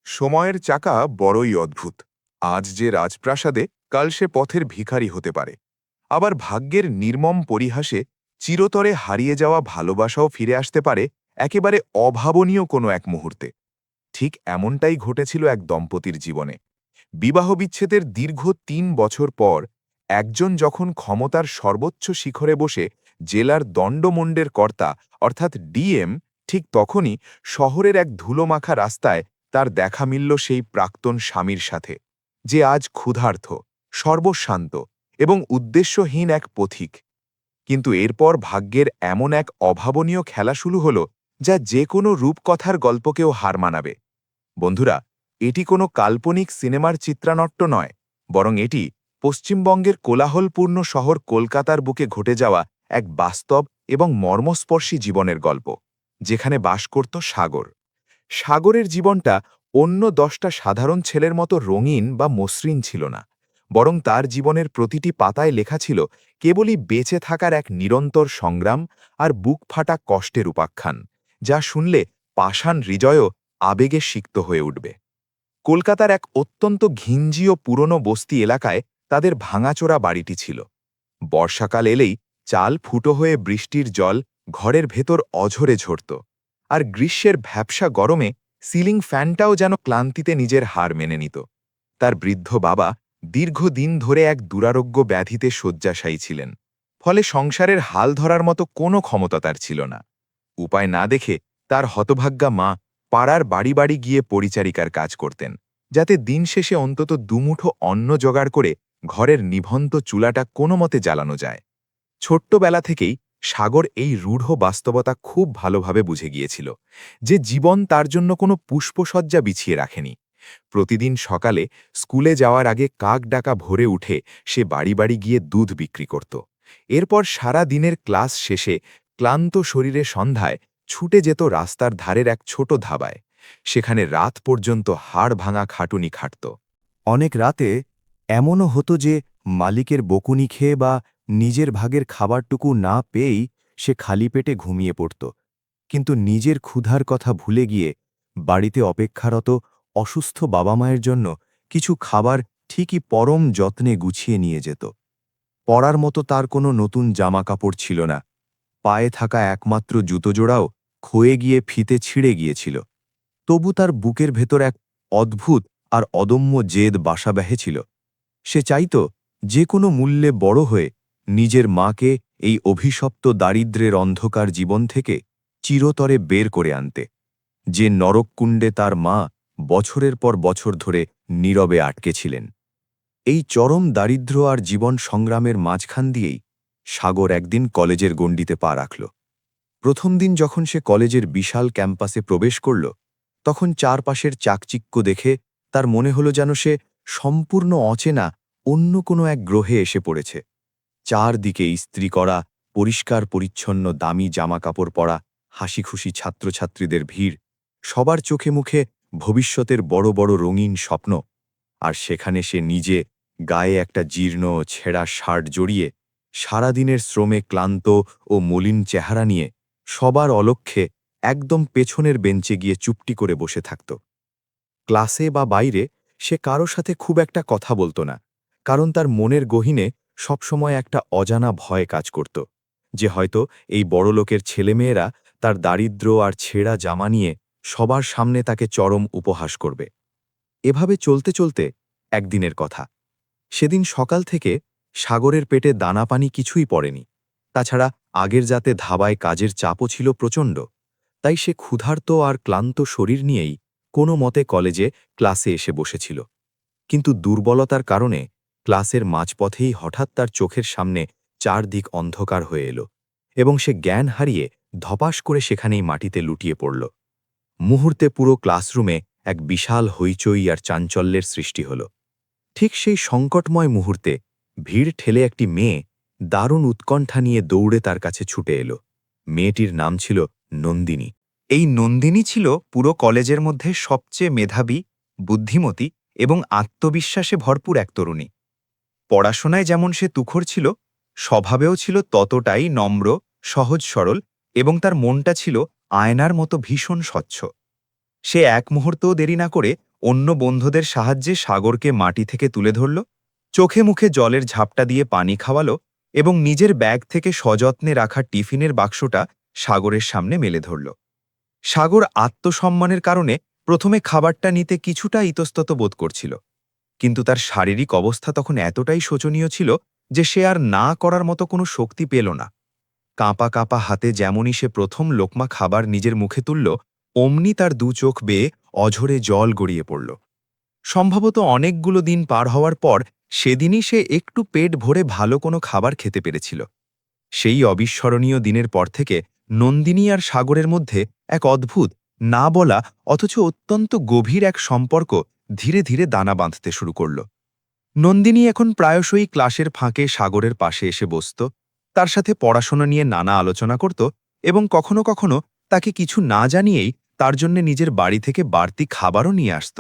সময়ের চাকা বড়ই অদ্ভুত। আজ যে রাজপ্রাসাদে, কাল সে পথের ভিখারি হতে পারে। আবার ভাগ্যের নির্মম পরিহাসে চিরতরে হারিয়ে যাওয়া ভালোবাসাও ফিরে আসতে পারে একেবারে অভাবনীয় কোনো এক মুহূর্তে। ঠিক এমনটাই ঘটেছিল এক দম্পতির জীবনে। বিবাহবিচ্ছেদের দীর্ঘ ৩ বছর পর একজন যখন ক্ষমতার সর্বোচ্চ শিখরে বসে জেলার দণ্ডমণ্ডের কর্তা অর্থাৎ ডিএম, ঠিক তখনই শহরের এক ধুলোমাখা রাস্তায় তার দেখা মিলল সেই প্রাক্তন স্বামীর সাথে, যে আজ ক্ষুধার্ত, সর্বশান্ত এবং উদ্দেশ্যহীন এক পথিক। কিন্তু এরপর ভাগ্যের এমন এক অভাবনীয় খেলা শুরু হল, যা যে কোনো রূপকথার গল্পকেও হার মানাবে। বন্ধুরা, এটি কোনো কাল্পনিক সিনেমার চিত্রানট্য নয়, বরং এটি পশ্চিমবঙ্গের কোলাহলপূর্ণ শহর কলকাতার বুকে ঘটে যাওয়া এক বাস্তব এবং মর্মস্পর্শী জীবনের গল্প, যেখানে বাস করত সাগর। সাগরের জীবনটা অন্য ১০টা সাধারণ ছেলের মতো রঙিন বা মসৃণ ছিল না, বরং তার জীবনের প্রতিটি পাতায় লেখা ছিল কেবলই বেঁচে থাকার এক নিরন্তর সংগ্রাম আর বুক ফাটা কষ্টের উপাখ্যান, যা শুনলে পাষাণ হৃদয়ও আবেগে সিক্ত হয়ে উঠবে। কলকাতার এক অত্যন্ত ঘিঞ্জি ও পুরনো বস্তি এলাকায় তাদের ভাঙাচোরা বাড়িটি ছিল। বর্ষাকাল এলেই চাল ফুটো হয়ে বৃষ্টির জল ঘরের ভেতর অঝরে ঝরত, আর গ্রীষ্মের ভ্যাপসা গরমে সিলিং ফ্যানটাও যেন ক্লান্তিতে নিজের হার মেনে নিত। তার বৃদ্ধ বাবা দীর্ঘদিন ধরে এক দুরারোগ্য ব্যাধিতে শয্যাশায়ী ছিলেন, ফলে সংসারের হাল ধরার মতো কোনো ক্ষমতা তার ছিল না। উপায় না দেখে তার হতভাগ্যা মা পাড়ার বাড়ি বাড়ি গিয়ে পরিচারিকার কাজ করতেন, যাতে দিন শেষে অন্তত দুমুঠো অন্ন জোগাড় করে ঘরের নিভন্ত চুলাটা কোনো মতে জ্বালানো যায়। ছোট্টবেলা থেকেই সাগর এই রূঢ় বাস্তবতা খুব ভালোভাবে বুঝে গিয়েছিল, যে জীবন তার জন্য কোনো পুষ্পসজ্জা বিছিয়ে রাখেনি। প্রতিদিন সকালে স্কুলে যাওয়ার আগে কাক ডাকা ভোরে উঠে সে বাড়ি বাড়ি গিয়ে দুধ বিক্রি করত। এরপর সারা দিনের ক্লাস শেষে ক্লান্ত শরীরে সন্ধ্যায় ছুটে যেত রাস্তার ধারের এক ছোট ধাবায়। সেখানে রাত পর্যন্ত হাড় ভাঙা খাটুনি খাটত। অনেক রাতে এমনও হতো যে মালিকের বকুনি খেয়ে বা নিজের ভাগের খাবারটুকু না পেয়েই সে খালি পেটে ঘুমিয়ে পড়ত, কিন্তু নিজের ক্ষুধার কথা ভুলে গিয়ে বাড়িতে অপেক্ষারত অসুস্থ বাবা মায়ের জন্য কিছু খাবার ঠিকই পরম যত্নে গুছিয়ে নিয়ে যেত। পরার মতো তার কোনো নতুন জামা কাপড় ছিল না, পায়ে থাকা একমাত্র জুতোজোড়াও ক্ষয়ে গিয়ে ফিতে ছিঁড়ে গিয়েছিল। তবু তার বুকের ভেতর এক অদ্ভুত আর অদম্য জেদ বাসা বেঁধেছিল। সে চাইত যে কোনো মূল্যে বড় হয়ে নিজের মাকে এই অভিশপ্ত দারিদ্র্যের অন্ধকার জীবন থেকে চিরতরে বের করে আনতে, যে নরককুণ্ডে তার মা বছরের পর বছর ধরে নীরবে আটকে ছিলেন। এই চরম দারিদ্র্য আর জীবন সংগ্রামের মাঝখান দিয়েই সাগর একদিন কলেজের গণ্ডিতে পা রাখল। প্রথম দিন যখন সে কলেজের বিশাল ক্যাম্পাসে প্রবেশ করল, তখন চারপাশের চাকচিক্য দেখে তার মনে হলো যেন সে সম্পূর্ণ অচেনা অন্য কোনো এক গ্রহে এসে পড়েছে। চারদিকে ইস্ত্রি করা, পরিষ্কার পরিচ্ছন্ন দামি জামাকাপড় পরা, হাসিখুশি ছাত্রছাত্রীদের ভিড়, সবার চোখে মুখে ভবিষ্যতের বড় বড় রঙিন স্বপ্ন। আর সেখানে সে নিজে গায়ে একটা জীর্ণ ছেঁড়া শার্ট জড়িয়ে সারাদিনের শ্রমে ক্লান্ত ও মলিন চেহারা নিয়ে সবার অলক্ষ্যে একদম পেছনের বেঞ্চে গিয়ে চুপটি করে বসে থাকত। ক্লাসে বা বাইরে সে কারো সাথে খুব একটা কথা বলত না, কারণ তার মনের গহীনে সবসময় একটা অজানা ভয় কাজ করত, যে হয়তো এই বড়লোকের ছেলেমেয়েরা তার দারিদ্র্য আর ছেঁড়া জামা নিয়ে সবার সামনে তাকে চরম উপহাস করবে। এভাবে চলতে চলতে একদিনের কথা। সেদিন সকাল থেকে সাগরের পেটে দানাপানি কিছুই পড়েনি। তাছাড়া আগের রাতে ধাবায় কাজের চাপও ছিল প্রচণ্ড। তাই সে ক্ষুধার্ত আর ক্লান্ত শরীর নিয়েই কোনো মতে কলেজে ক্লাসে এসে বসেছিল। কিন্তু দুর্বলতার কারণে ক্লাসের মাঝপথেই হঠাৎ তার চোখের সামনে চারদিক অন্ধকার হয়ে এলো, এবং সে জ্ঞান হারিয়ে ধপাস করে সেখানেই মাটিতে লুটিয়ে পড়ল। মুহূর্তে পুরো ক্লাসরুমে এক বিশাল হইচই আর চাঞ্চল্যের সৃষ্টি হল। ঠিক সেই সংকটময় মুহূর্তে ভিড় ঠেলে একটি মেয়ে দারুণ উৎকণ্ঠা নিয়ে দৌড়ে তার কাছে ছুটে এলো। মেয়েটির নাম ছিল নন্দিনী। এই নন্দিনী ছিল পুরো কলেজের মধ্যে সবচেয়ে মেধাবী, বুদ্ধিমতী এবং আত্মবিশ্বাসে ভরপুর এক তরুণী। পড়াশোনায় যেমন সে তুখর ছিল, স্বভাবেও ছিল ততটাই নম্র, সহজ সরল, এবং তার মনটা ছিল আয়নার মতো ভীষণ স্বচ্ছ। সে এক মুহূর্তও দেরি না করে অন্য বন্ধুদের সাহায্যে সাগরকে মাটি থেকে তুলে ধরল, চোখে মুখে জলের ঝাপটা দিয়ে পানি খাওয়ালো এবং নিজের ব্যাগ থেকে সযত্নে রাখা টিফিনের বাক্সটা সাগরের সামনে মেলে ধরল। সাগর আত্মসম্মানের কারণে প্রথমে খাবারটা নিতে কিছুটা ইতস্তত বোধ করছিল, কিন্তু তার শারীরিক অবস্থা তখন এতটাই শোচনীয় ছিল যে সে আর না করার মতো কোনো শক্তি পেল না। কাঁপা কাঁপা হাতে যেমনই সে প্রথম লোকমা খাবার নিজের মুখে তুলল, অমনি তার দু চোখ বেয়ে অঝরে জল গড়িয়ে পড়ল। সম্ভবত অনেকগুলো দিন পার হওয়ার পর সেদিনই সে একটু পেট ভরে ভালো কোনো খাবার খেতে পেরেছিল। সেই অবিস্মরণীয় দিনের পর থেকে নন্দিনী আর সাগরের মধ্যে এক অদ্ভুত, না বলা অথচ অত্যন্ত গভীর এক সম্পর্ক ধীরে ধীরে দানা বাঁধতে শুরু করল। নন্দিনী এখন প্রায়শই ক্লাসের ফাঁকে সাগরের পাশে এসে বসত, তার সাথে পড়াশোনা নিয়ে নানা আলোচনা করত এবং কখনো কখনো তাকে কিছু না জানিয়েই তার জন্য নিজের বাড়ি থেকে বাড়তি খাবারও নিয়ে আসত।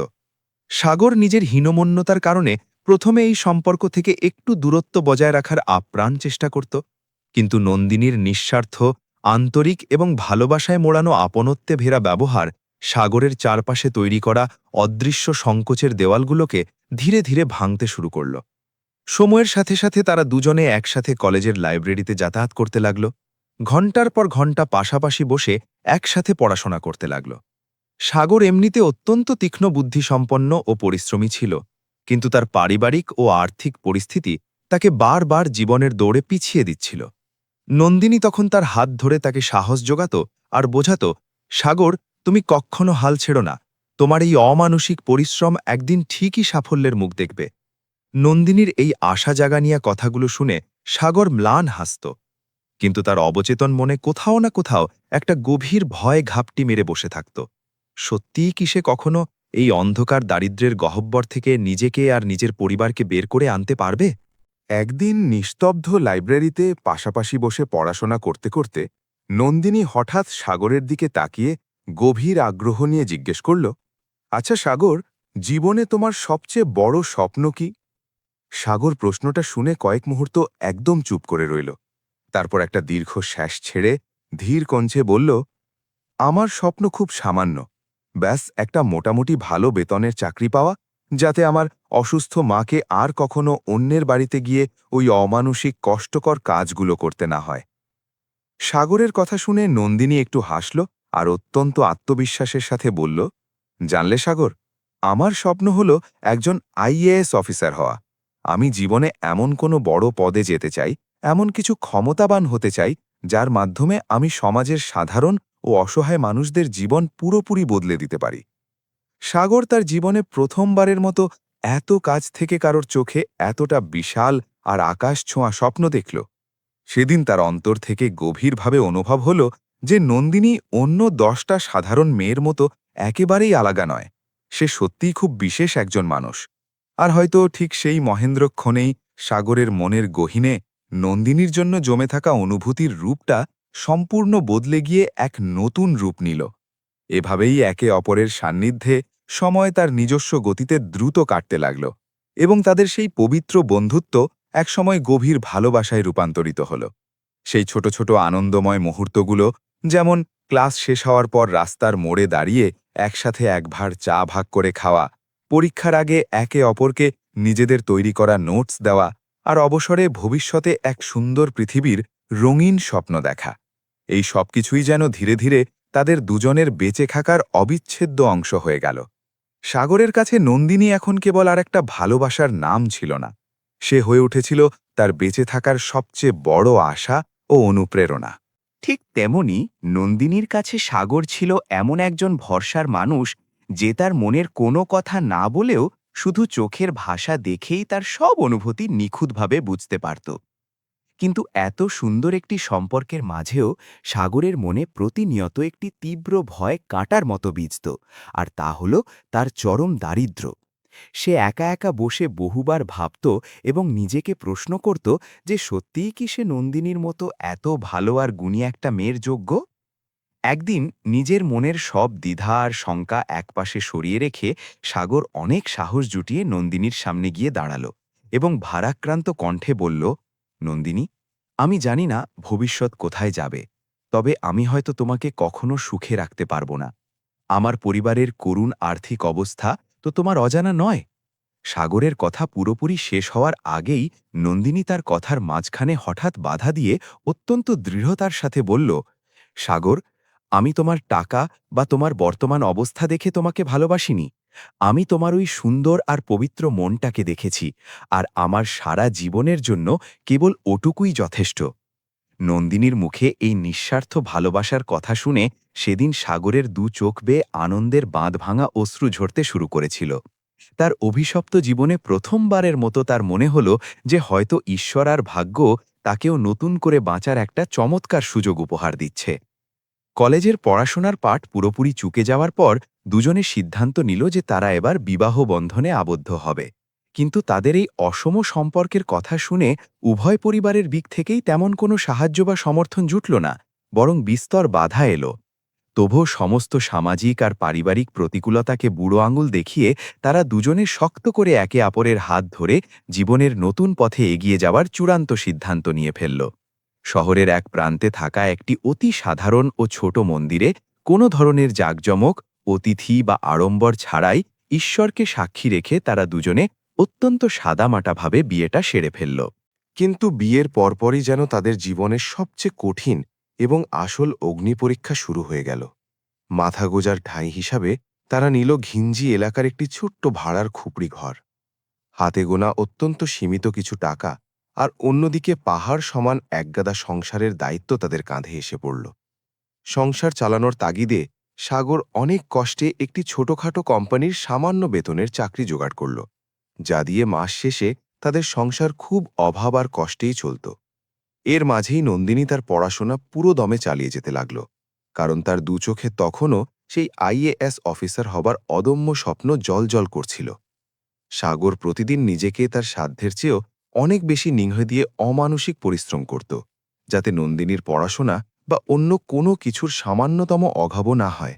সাগর নিজের হীনমন্যতার কারণে প্রথমে এই সম্পর্ক থেকে একটু দূরত্ব বজায় রাখার আপ্রাণ চেষ্টা করত, কিন্তু নন্দিনীর নিঃস্বার্থ, আন্তরিক এবং ভালোবাসায় মোড়ানো আপনত্বে ভেরা ব্যবহার সাগরের চারপাশে তৈরি করা অদৃশ্য সংকোচের দেওয়ালগুলোকে ধীরে ধীরে ভাঙতে শুরু করল। সময়ের সাথে সাথে তারা দুজনে একসাথে কলেজের লাইব্রেরিতে যাতায়াত করতে লাগল, ঘণ্টার পর ঘণ্টা পাশাপাশি বসে একসাথে পড়াশোনা করতে লাগল। সাগর এমনিতে অত্যন্ত তীক্ষ্ণ বুদ্ধিসম্পন্ন ও পরিশ্রমী ছিল, কিন্তু তার পারিবারিক ও আর্থিক পরিস্থিতি তাকে বারবার জীবনের দৌড়ে পিছিয়ে দিচ্ছিল। নন্দিনী তখন তার হাত ধরে তাকে সাহস জোগাত আর বোঝাত, সাগর, তুমি কখনো হাল ছেড়ো না, তোমার এই অমানসিক পরিশ্রম একদিন ঠিকই সাফল্যের মুখ দেখবে। নন্দিনীর এই আশা জাগানিয়া কথাগুলো শুনে সাগর ম্লান হাসত, কিন্তু তার অবচেতন মনে কোথাও না কোথাও একটা গভীর ভয় ঘাপটি মেরে বসে থাকত। সত্যিই কি সে কখনো এই অন্ধকার দারিদ্র্যের গহ্বর থেকে নিজেকে আর নিজের পরিবারকে বের করে আনতে পারবে? একদিন নিস্তব্ধ লাইব্রেরিতে পাশাপাশি বসে পড়াশোনা করতে করতে নন্দিনী হঠাৎ সাগরের দিকে তাকিয়ে গভীর আগ্রহ নিয়ে জিজ্ঞেস করল, আচ্ছা সাগর, জীবনে তোমার সবচেয়ে বড় স্বপ্ন কি? সাগর প্রশ্নটা শুনে কয়েক মুহূর্ত একদম চুপ করে রইল। তারপর একটা দীর্ঘ শ্বাস ছেড়ে ধীর কণ্ঠে বলল, আমার স্বপ্ন খুব সামান্য, ব্যাস একটা মোটামুটি ভালো বেতনের চাকরি পাওয়া, যাতে আমার অসুস্থ মাকে আর কখনো অন্যের বাড়িতে গিয়ে ওই অমানসিক কষ্টকর কাজগুলো করতে না হয়। সাগরের কথা শুনে নন্দিনী একটু হাসল আর অত্যন্ত আত্মবিশ্বাসের সাথে বলল, জানলে সাগর, আমার স্বপ্ন হল একজন আইএএস অফিসার হওয়া। আমি জীবনে এমন কোনো বড় পদে যেতে চাই, এমন কিছু ক্ষমতাবান হতে চাই, যার মাধ্যমে আমি সমাজের সাধারণ ও অসহায় মানুষদের জীবন পুরোপুরি বদলে দিতে পারি। সাগর তার জীবনে প্রথমবারের মতো এত কাছ থেকে কারোর চোখে এতটা বিশাল আর আকাশ ছোঁয়া স্বপ্ন দেখল। সেদিন তার অন্তর থেকে গভীরভাবে অনুভব হল যে নন্দিনী অন্য 10টা সাধারণ মেয়ের মতো একেবারেই আলাদা নয়। সে সত্যিই খুব বিশেষ একজন মানুষ। আর হয়তো ঠিক সেই মহেন্দ্রক্ষণেই সাগরের মনের গহীনে নন্দিনীর জন্য জমে থাকা অনুভূতির রূপটা সম্পূর্ণ বদলে গিয়ে এক নতুন রূপ নিল। এভাবেই একে অপরের সান্নিধ্যে সময় তার নিজস্ব গতিতে দ্রুত কাটতে লাগল এবং তাদের সেই পবিত্র বন্ধুত্ব একসময় গভীর ভালোবাসায় রূপান্তরিত হল। সেই ছোট ছোট আনন্দময় মুহূর্তগুলো, যেমন ক্লাস শেষ হওয়ার পর রাস্তার মোড়ে দাঁড়িয়ে একসাথে এক ভাঁড় চা ভাগ করে খাওয়া, পরীক্ষার আগে একে অপরকে নিজেদের তৈরি করা নোটস দেওয়া, আর অবসরে ভবিষ্যতে এক সুন্দর পৃথিবীর রঙিন স্বপ্ন দেখা, এই সবকিছুই যেন ধীরে ধীরে তাদের দুজনের বেঁচে থাকার অবিচ্ছেদ্য অংশ হয়ে গেল। সাগরের কাছে নন্দিনী এখন কেবল আর একটা ভালোবাসার নাম ছিল না, সে হয়ে উঠেছিল তার বেঁচে থাকার সবচেয়ে বড় আশা ও অনুপ্রেরণা। ঠিক তেমনি নন্দিনীর কাছে সাগর ছিল এমন একজন ভরসার মানুষ, যে তার মনের কোনো কথা না বলেও শুধু চোখের ভাষা দেখেই তার সব অনুভূতি নিখুঁতভাবে বুঝতে পারত। কিন্তু এত সুন্দর একটি সম্পর্কের মাঝেও সাগরের মনে প্রতিনিয়ত একটি তীব্র ভয় কাঁটার মতো বিঁধত, আর তা হল তার চরম দারিদ্র্য। সে একা একা বসে বহুবার ভাবত এবং নিজেকে প্রশ্ন করত যে সত্যিই কি সে নন্দিনীর মতো এত ভালো আর গুণী একটা মেয়ের যোগ্য। একদিন নিজের মনের সব দ্বিধা আর শঙ্কা একপাশে সরিয়ে রেখে সাগর অনেক সাহস জুটিয়ে নন্দিনীর সামনে গিয়ে দাঁড়াল এবং ভারাক্রান্ত কণ্ঠে বলল, নন্দিনী, আমি জানি না ভবিষ্যৎ কোথায় যাবে, তবে আমি হয়তো তোমাকে কখনো সুখে রাখতে পারব না। আমার পরিবারের করুণ আর্থিক অবস্থা তো তোমার অজানা নয়। সাগরের কথা পুরোপুরি শেষ হওয়ার আগেই নন্দিনী তার কথার মাঝখানে হঠাৎ বাধা দিয়ে অত্যন্ত দৃঢ়তার সাথে বলল, সাগর, আমি তোমার টাকা বা তোমার বর্তমান অবস্থা দেখে তোমাকে ভালোবাসিনি। আমি তোমার ওই সুন্দর আর পবিত্র মনটাকে দেখেছি, আর আমার সারা জীবনের জন্য কেবল ওটুকুই যথেষ্ট। নন্দিনীর মুখে এই নিঃস্বার্থ ভালোবাসার কথা শুনে সেদিন সাগরের দু চোখ বেয়ে আনন্দের বাঁধ ভাঙা অশ্রু ঝরতে শুরু করেছিল। তার অভিশপ্ত জীবনে প্রথমবারের মতো তার মনে হল যে হয়তো ঈশ্বর আর ভাগ্য তাকেও নতুন করে বাঁচার একটা চমৎকার সুযোগ উপহার দিচ্ছে। কলেজের পড়াশোনার পাঠ পুরোপুরি চুকে যাওয়ার পর দুজনে সিদ্ধান্ত নিল যে তারা এবার বিবাহ বন্ধনে আবদ্ধ হবে। কিন্তু তাদের এই অসম সম্পর্কের কথা শুনে উভয় পরিবারের দিক থেকেই তেমন কোনো সাহায্য বা সমর্থন জুটল না, বরং বিস্তর বাধা এলো। তবুও সমস্ত সামাজিক আর পারিবারিক প্রতিকূলতাকে বুড়ো আঙুল দেখিয়ে তারা দুজনে শক্ত করে একে অপরের হাত ধরে জীবনের নতুন পথে এগিয়ে যাওয়ার চূড়ান্ত সিদ্ধান্ত নিয়ে ফেলল। শহরের এক প্রান্তে থাকা একটি অতি সাধারণ ও ছোট মন্দিরে কোনো ধরনের জাঁকজমক, অতিথি বা আড়ম্বর ছাড়াই ঈশ্বরকে সাক্ষী রেখে তারা দুজনে অত্যন্ত সাদামাটাভাবে বিয়েটা সেরে ফেলল। কিন্তু বিয়ের পরপরই যেন তাদের জীবনের সবচেয়ে কঠিন এবং আসল অগ্নিপরীক্ষা শুরু হয়ে গেল। মাথা গোজার ঠাঁই হিসাবে তারা নিল ঘিঞ্জি এলাকার একটি ছোট্ট ভাড়ার খুপড়ি ঘর। হাতে গোনা অত্যন্ত সীমিত কিছু টাকা, আর অন্যদিকে পাহাড় সমান একগাদা সংসারের দায়িত্ব তাদের কাঁধে এসে পড়ল। সংসার চালানোর তাগিদে সাগর অনেক কষ্টে একটি ছোটখাটো কোম্পানির সামান্য বেতনের চাকরি জোগাড় করল, যা দিয়ে মাস শেষে তাদের সংসার খুব অভাব আর কষ্টেই চলত। এর মাঝেই নন্দিনী তার পড়াশোনা পুরো দমে চালিয়ে যেতে লাগল, কারণ তার দু চোখে তখনও সেই আইএএস অফিসার হবার অদম্য স্বপ্ন জলজল করছিল। সাগর প্রতিদিন নিজেকে তার সাধ্যের চেয়েও অনেক বেশি নিংড়ে দিয়ে অমানসিক পরিশ্রম করত, যাতে নন্দিনীর পড়াশোনা বা অন্য কোনো কিছুর সামান্যতম অভাবও না হয়।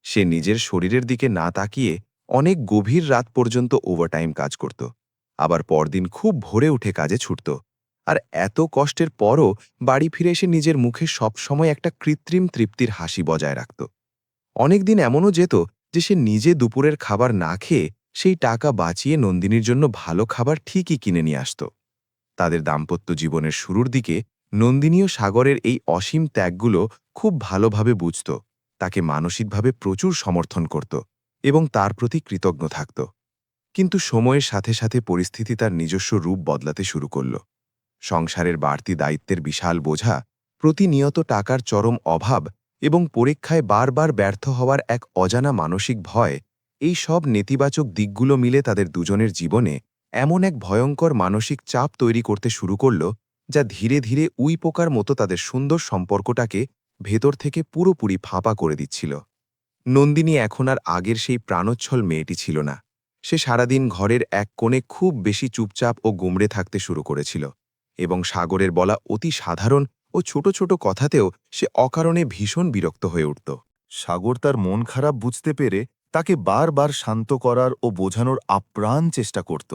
সে নিজের শরীরের দিকে না তাকিয়ে অনেক গভীর রাত পর্যন্ত ওভারটাইম কাজ করত, আবার পরদিন খুব ভোরে উঠে কাজে ছুটত। আর এত কষ্টের পরও বাড়ি ফিরে এসে নিজের মুখে সবসময় একটা কৃত্রিম তৃপ্তির হাসি বজায় রাখত। অনেকদিন এমনও যেত যে সে নিজে দুপুরের খাবার না খেয়ে সেই টাকা বাঁচিয়ে নন্দিনীর জন্য ভালো খাবার ঠিকই কিনে নিয়ে আসত। তাদের দাম্পত্য জীবনের শুরুর দিকে নন্দিনী ও সাগরের এই অসীম ত্যাগগুলো খুব ভালোভাবে বুঝত, তাকে মানসিকভাবে প্রচুর সমর্থন করত এবং তার প্রতি কৃতজ্ঞ থাকত। কিন্তু সময়ের সাথে সাথে পরিস্থিতি তার নিজস্ব রূপ বদলাতে শুরু করল। সংসারের বাড়তি দায়িত্বের বিশাল বোঝা, প্রতিনিয়ত টাকার চরম অভাব এবং পরীক্ষায় বারবার ব্যর্থ হওয়ার এক অজানা মানসিক ভয়, এই সব নেতিবাচক দিকগুলো মিলে তাদের দুজনের জীবনে এমন এক ভয়ঙ্কর মানসিক চাপ তৈরি করতে শুরু করল, যা ধীরে ধীরে উই পোকার মতো তাদের সুন্দর সম্পর্কটাকে ভেতর থেকে পুরোপুরি ফাঁপা করে দিচ্ছিল। নন্দিনী এখন আর আগের সেই প্রাণোচ্ছল মেয়েটি ছিল না। সে সারাদিন ঘরের এক কোণে খুব বেশি চুপচাপ ও গুমড়ে থাকতে শুরু করেছিল, এবং সাগরের বলা অতি সাধারণ ও ছোট ছোট কথাতেও সে অকারণে ভীষণ বিরক্ত হয়ে উঠত। সাগর তার মন খারাপ বুঝতে পেরে তাকে বারবার শান্ত করার ও বোঝানোর আপ্রাণ চেষ্টা করত,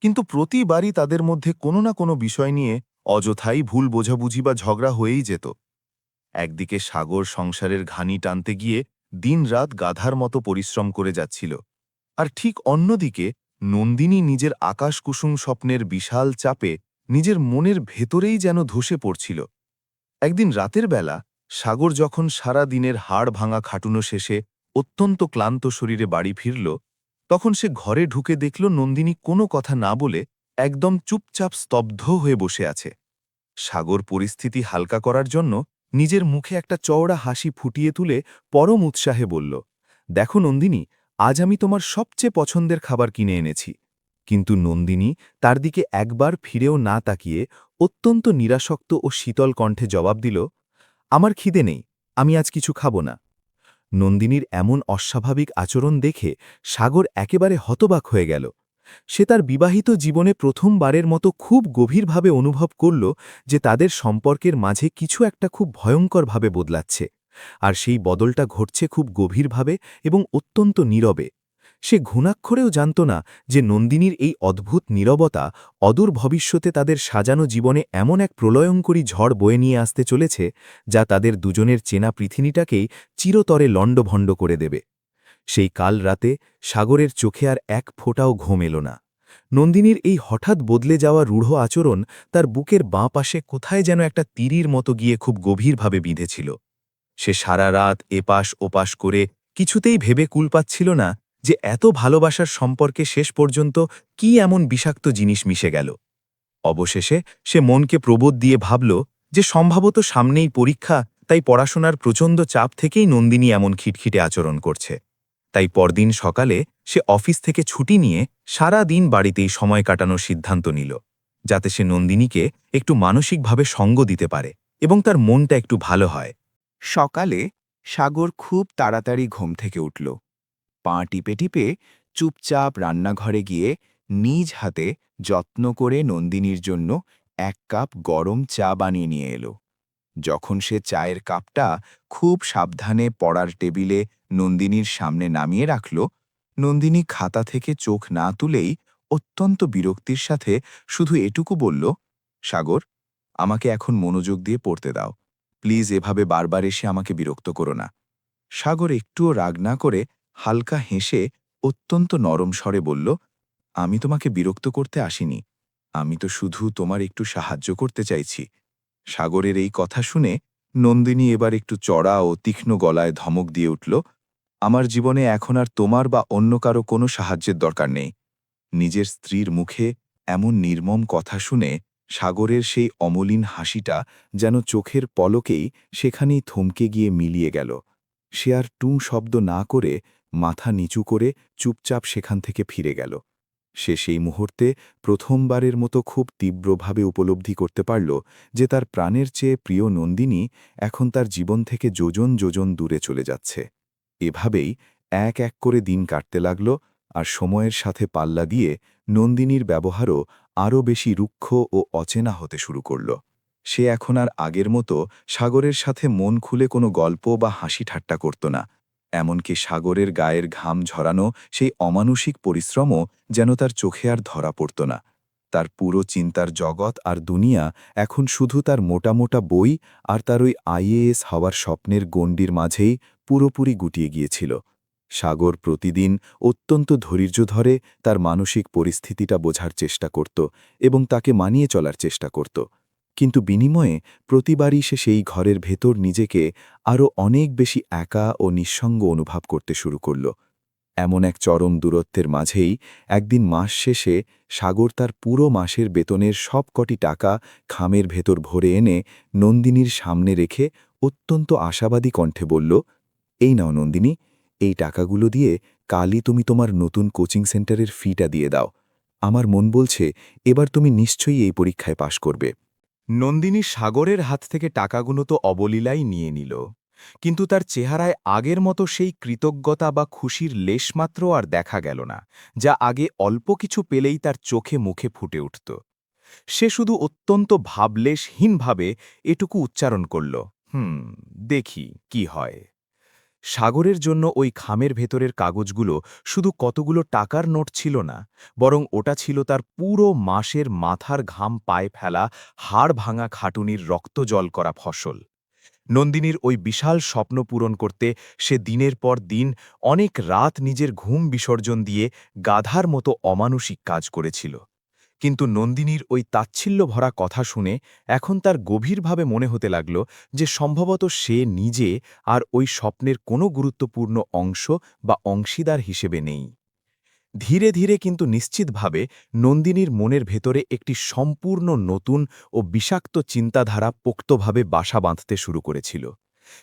কিন্তু প্রতিবারই তাদের মধ্যে কোনো না কোনো বিষয় নিয়ে অযথাই ভুল বোঝাবুঝি বা ঝগড়া হয়েই যেত। একদিকে সাগর সংসারের ঘানি টানতে গিয়ে দিনরাত গাধার মতো পরিশ্রম করে যাচ্ছিল, আর ঠিক অন্যদিকে নন্দিনী নিজের আকাশকুসুম স্বপ্নের বিশাল চাপে নিজের মনের ভেতরেই যেন ধসে পড়ছিল। একদিন রাতের বেলা সাগর যখন সারা দিনের হাড় ভাঙা খাটুনো শেষে অত্যন্ত ক্লান্ত শরীরে বাড়ি ফিরল, তখন সে ঘরে ঢুকে দেখল নন্দিনী কোনো কথা না বলে একদম চুপচাপ স্তব্ধ হয়ে বসে আছে। সাগর পরিস্থিতি হালকা করার জন্য নিজের মুখে একটা চওড়া হাসি ফুটিয়ে তুলে পরম উৎসাহে বলল, দেখো নন্দিনী, আজ আমি তোমার সবচেয়ে পছন্দের খাবার কিনে এনেছি। কিন্তু নন্দিনী তার দিকে একবার ফিরেও না তাকিয়ে অত্যন্ত নিরাসক্ত ও শীতল কণ্ঠে জবাব দিল, আমার খিদে নেই, আমি আজ কিছু খাব না। নন্দিনীর এমন অস্বাভাবিক আচরণ দেখে সাগর একেবারে হতবাক হয়ে গেল। সে তার বিবাহিত জীবনে প্রথমবারের মতো খুব গভীরভাবে অনুভব করল যে তাদের সম্পর্কের মাঝে কিছু একটা খুব ভয়ঙ্করভাবে বদলাচ্ছে, আর সেই বদলটা ঘটছে খুব গভীরভাবে এবং অত্যন্ত নীরবে। সে ঘুণাক্ষরেও জানত না যে নন্দিনীর এই অদ্ভুত নীরবতা অদূর ভবিষ্যতে তাদের সাজানো জীবনে এমন এক প্রলয়ঙ্করী ঝড় বয়ে নিয়ে আসতে চলেছে, যা তাদের দুজনের চেনা পৃথিবীটাকেই চিরতরে লণ্ডভণ্ড করে দেবে। সেই কাল রাতে সাগরের চোখে আর এক ফোঁটাও ঘুম এলো না। নন্দিনীর এই হঠাৎ বদলে যাওয়া রূঢ় আচরণ তার বুকের বাঁ পাশে কোথায় যেন একটা তীরের মতো গিয়ে খুব গভীরভাবে বিঁধেছিল। সে সারা রাত এপাশ ওপাশ করে কিছুতেই ভেবে কুল পাচ্ছিল না যে এত ভালোবাসার সম্পর্কে শেষ পর্যন্ত কি এমন বিষাক্ত জিনিস মিশে গেল। অবশেষে সে মনকে প্রবোধ দিয়ে ভাবল যে সম্ভবত সামনেই পরীক্ষা, তাই পড়াশোনার প্রচণ্ড চাপ থেকেই নন্দিনী এমন খিটখিটে আচরণ করছে। তাই পরদিন সকালে সে অফিস থেকে ছুটি নিয়ে সারা দিন বাড়িতেই সময় কাটানোর সিদ্ধান্ত নিল, যাতে সে নন্দিনীকে একটু মানসিকভাবে সঙ্গ দিতে পারে এবং তার মনটা একটু ভালো হয়। সকালে সাগর খুব তাড়াতাড়ি ঘুম থেকে উঠল। পা টিপে টিপে চুপচাপ রান্নাঘরে গিয়ে নিজ হাতে যত্ন করে নন্দিনীর জন্য 1 কাপ গরম চা বানিয়ে নিয়ে এলো। যখন সে চায়ের কাপটা খুব সাবধানে পড়ার টেবিলে নন্দিনীর সামনে নামিয়ে রাখল, নন্দিনী খাতা থেকে চোখ না তুলেই অত্যন্ত বিরক্তির সাথে শুধু এটুকু বলল, সাগর, আমাকে এখন মনোযোগ দিয়ে পড়তে দাও। প্লিজ এভাবে বারবার এসে আমাকে বিরক্ত করো না। সাগর একটুও রাগ না করে হালকা হেসে অত্যন্ত নরম স্বরে বলল, আমি তোমাকে বিরক্ত করতে আসিনি, আমি তো শুধু তোমার একটু সাহায্য করতে চাইছি। সাগরের এই কথা শুনে নন্দিনী এবার একটু চড়া ও তীক্ষ্ণ গলায় ধমক দিয়ে উঠল, আমার জীবনে এখন আর তোমার বা অন্য কারো কোনো সাহায্যের দরকার নেই। নিজের স্ত্রীর মুখে এমন নির্মম কথা শুনে সাগরের সেই অমলিন হাসিটা যেন চোখের পলকেই সেখানেই থমকে গিয়ে মিলিয়ে গেল। সে আর টুঁ শব্দ না করে মাথা নিচু করে চুপচাপ সেখান থেকে ফিরে গেল। সে সেই মুহূর্তে প্রথমবারের মতো খুব তীব্রভাবে উপলব্ধি করতে পারল যে তার প্রাণের চেয়ে প্রিয় নন্দিনী এখন তার জীবন থেকে যোজন যোজন দূরে চলে যাচ্ছে। এভাবেই এক এক করে দিন কাটতে লাগল, আর সময়ের সাথে পাল্লা দিয়ে নন্দিনীর ব্যবহারও আরও বেশি রুক্ষ ও অচেনা হতে শুরু করল। সে এখন আর আগের মতো সাগরের সাথে মন খুলে কোনো গল্প বা হাসি ঠাট্টা করত না। এমনকি সাগরের গায়ের ঘাম ঝরানো সেই অমানুষিক পরিশ্রমও যেন তার চোখে আর ধরা পড়ত না। তার পুরো চিন্তার জগৎ আর দুনিয়া এখন শুধু তার মোটা মোটা বই আর তার ওই আইএএস হওয়ার স্বপ্নের গণ্ডির মাঝেই পুরোপুরি গুটিয়ে গিয়েছিল। সাগর প্রতিদিন অত্যন্ত ধৈর্য ধরে তার মানসিক পরিস্থিতিটা বোঝার চেষ্টা করত এবং তাকে মানিয়ে চলার চেষ্টা করত, কিন্তু বিনিময়ে প্রতিবারই সে সেই ঘরের ভেতর নিজেকে আরও অনেক বেশি একা ও নিঃসঙ্গ অনুভব করতে শুরু করল। এমন এক চরম দূরত্বের মাঝেই একদিন মাস শেষে সাগর তার পুরো মাসের বেতনের সব কটি টাকা খামের ভেতর ভরে এনে নন্দিনীর সামনে রেখে অত্যন্ত আশাবাদী কণ্ঠে বলল, এই নাও নন্দিনী, এই টাকাগুলো দিয়ে কালই তুমি তোমার নতুন কোচিং সেন্টারের ফিটা দিয়ে দাও। আমার মন বলছে এবার তুমি নিশ্চয়ই এই পরীক্ষায় পাশ করবে। নন্দিনী সাগরের হাত থেকে টাকাগুলো তো অবলীলাই নিয়ে নিল, কিন্তু তার চেহারায় আগের মতো সেই কৃতজ্ঞতা বা খুশির লেশমাত্র আর দেখা গেল না, যা আগে অল্প কিছু পেলেই তার চোখে মুখে ফুটে উঠত। সে শুধু অত্যন্ত ভাবলেশহীনভাবে এটুকু উচ্চারণ করল, দেখি কি হয়। সাগরের জন্য ওই খামের ভেতরের কাগজগুলো শুধু কতগুলো টাকার নোট ছিল না, বরং ওটা ছিল তার পুরো মাসের মাথার ঘাম পায়ে ফেলা হাড় ভাঙা খাটুনির রক্তজল করা ফসল। নন্দিনীর ওই বিশাল স্বপ্ন পূরণ করতে সে দিনের পর দিন অনেক রাত নিজের ঘুম বিসর্জন দিয়ে গাধার মতো অমানুষিক কাজ করেছিল। কিন্তু নন্দিনীর ওই তাচ্ছিল্য ভরা কথা শুনে এখন তার গভীরভাবে মনে হতে লাগল যে সম্ভবত সে নিজে আর ওই স্বপ্নের কোনো গুরুত্বপূর্ণ অংশ বা অংশীদার হিসেবে নেই। ধীরে ধীরে কিন্তু নিশ্চিতভাবে নন্দিনীর মনের ভেতরে একটি সম্পূর্ণ নতুন ও বিষাক্ত চিন্তাধারা পোক্তভাবে বাসা বাঁধতে শুরু করেছিল।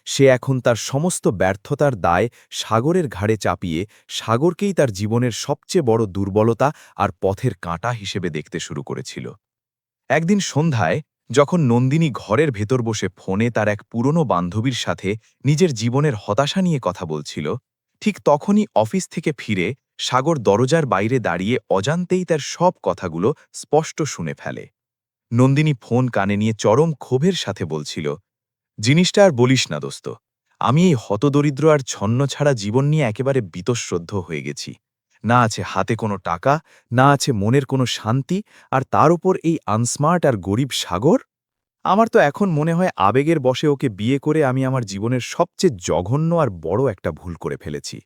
সে এখন তার সমস্ত ব্যর্থতার দায় সাগরের ঘাড়ে চাপিয়ে সাগরকেই তার জীবনের সবচেয়ে বড় দুর্বলতা আর পথের কাঁটা হিসেবে দেখতে শুরু করেছিল। একদিন সন্ধ্যায় যখন নন্দিনী ঘরের ভেতর বসে ফোনে তার এক পুরনো বান্ধবীর সাথে নিজের জীবনের হতাশা নিয়ে কথা বলছিল, ঠিক তখনই অফিস থেকে ফিরে সাগর দরজার বাইরে দাঁড়িয়ে অজান্তেই তার সব কথাগুলো স্পষ্ট শুনে ফেলে। নন্দিনী ফোন কানে নিয়ে চরম ক্ষোভের সাথে বলছিল, জিনিসটা আর বলিস না দোস্ত, আমি এই হতদরিদ্র আর ছন্ন ছাড়া জীবন নিয়ে একেবারে বীতশ্রদ্ধ হয়ে গেছি। না আছে হাতে কোনো টাকা, না আছে মনের কোনো শান্তি, আর তার উপর এই আনস্মার্ট আর গরিব সাগর। আমার তো এখন মনে হয় আবেগের বশে ওকে বিয়ে করে আমি আমার জীবনের সবচেয়ে জঘন্য আর বড় একটা ভুল করে ফেলেছি।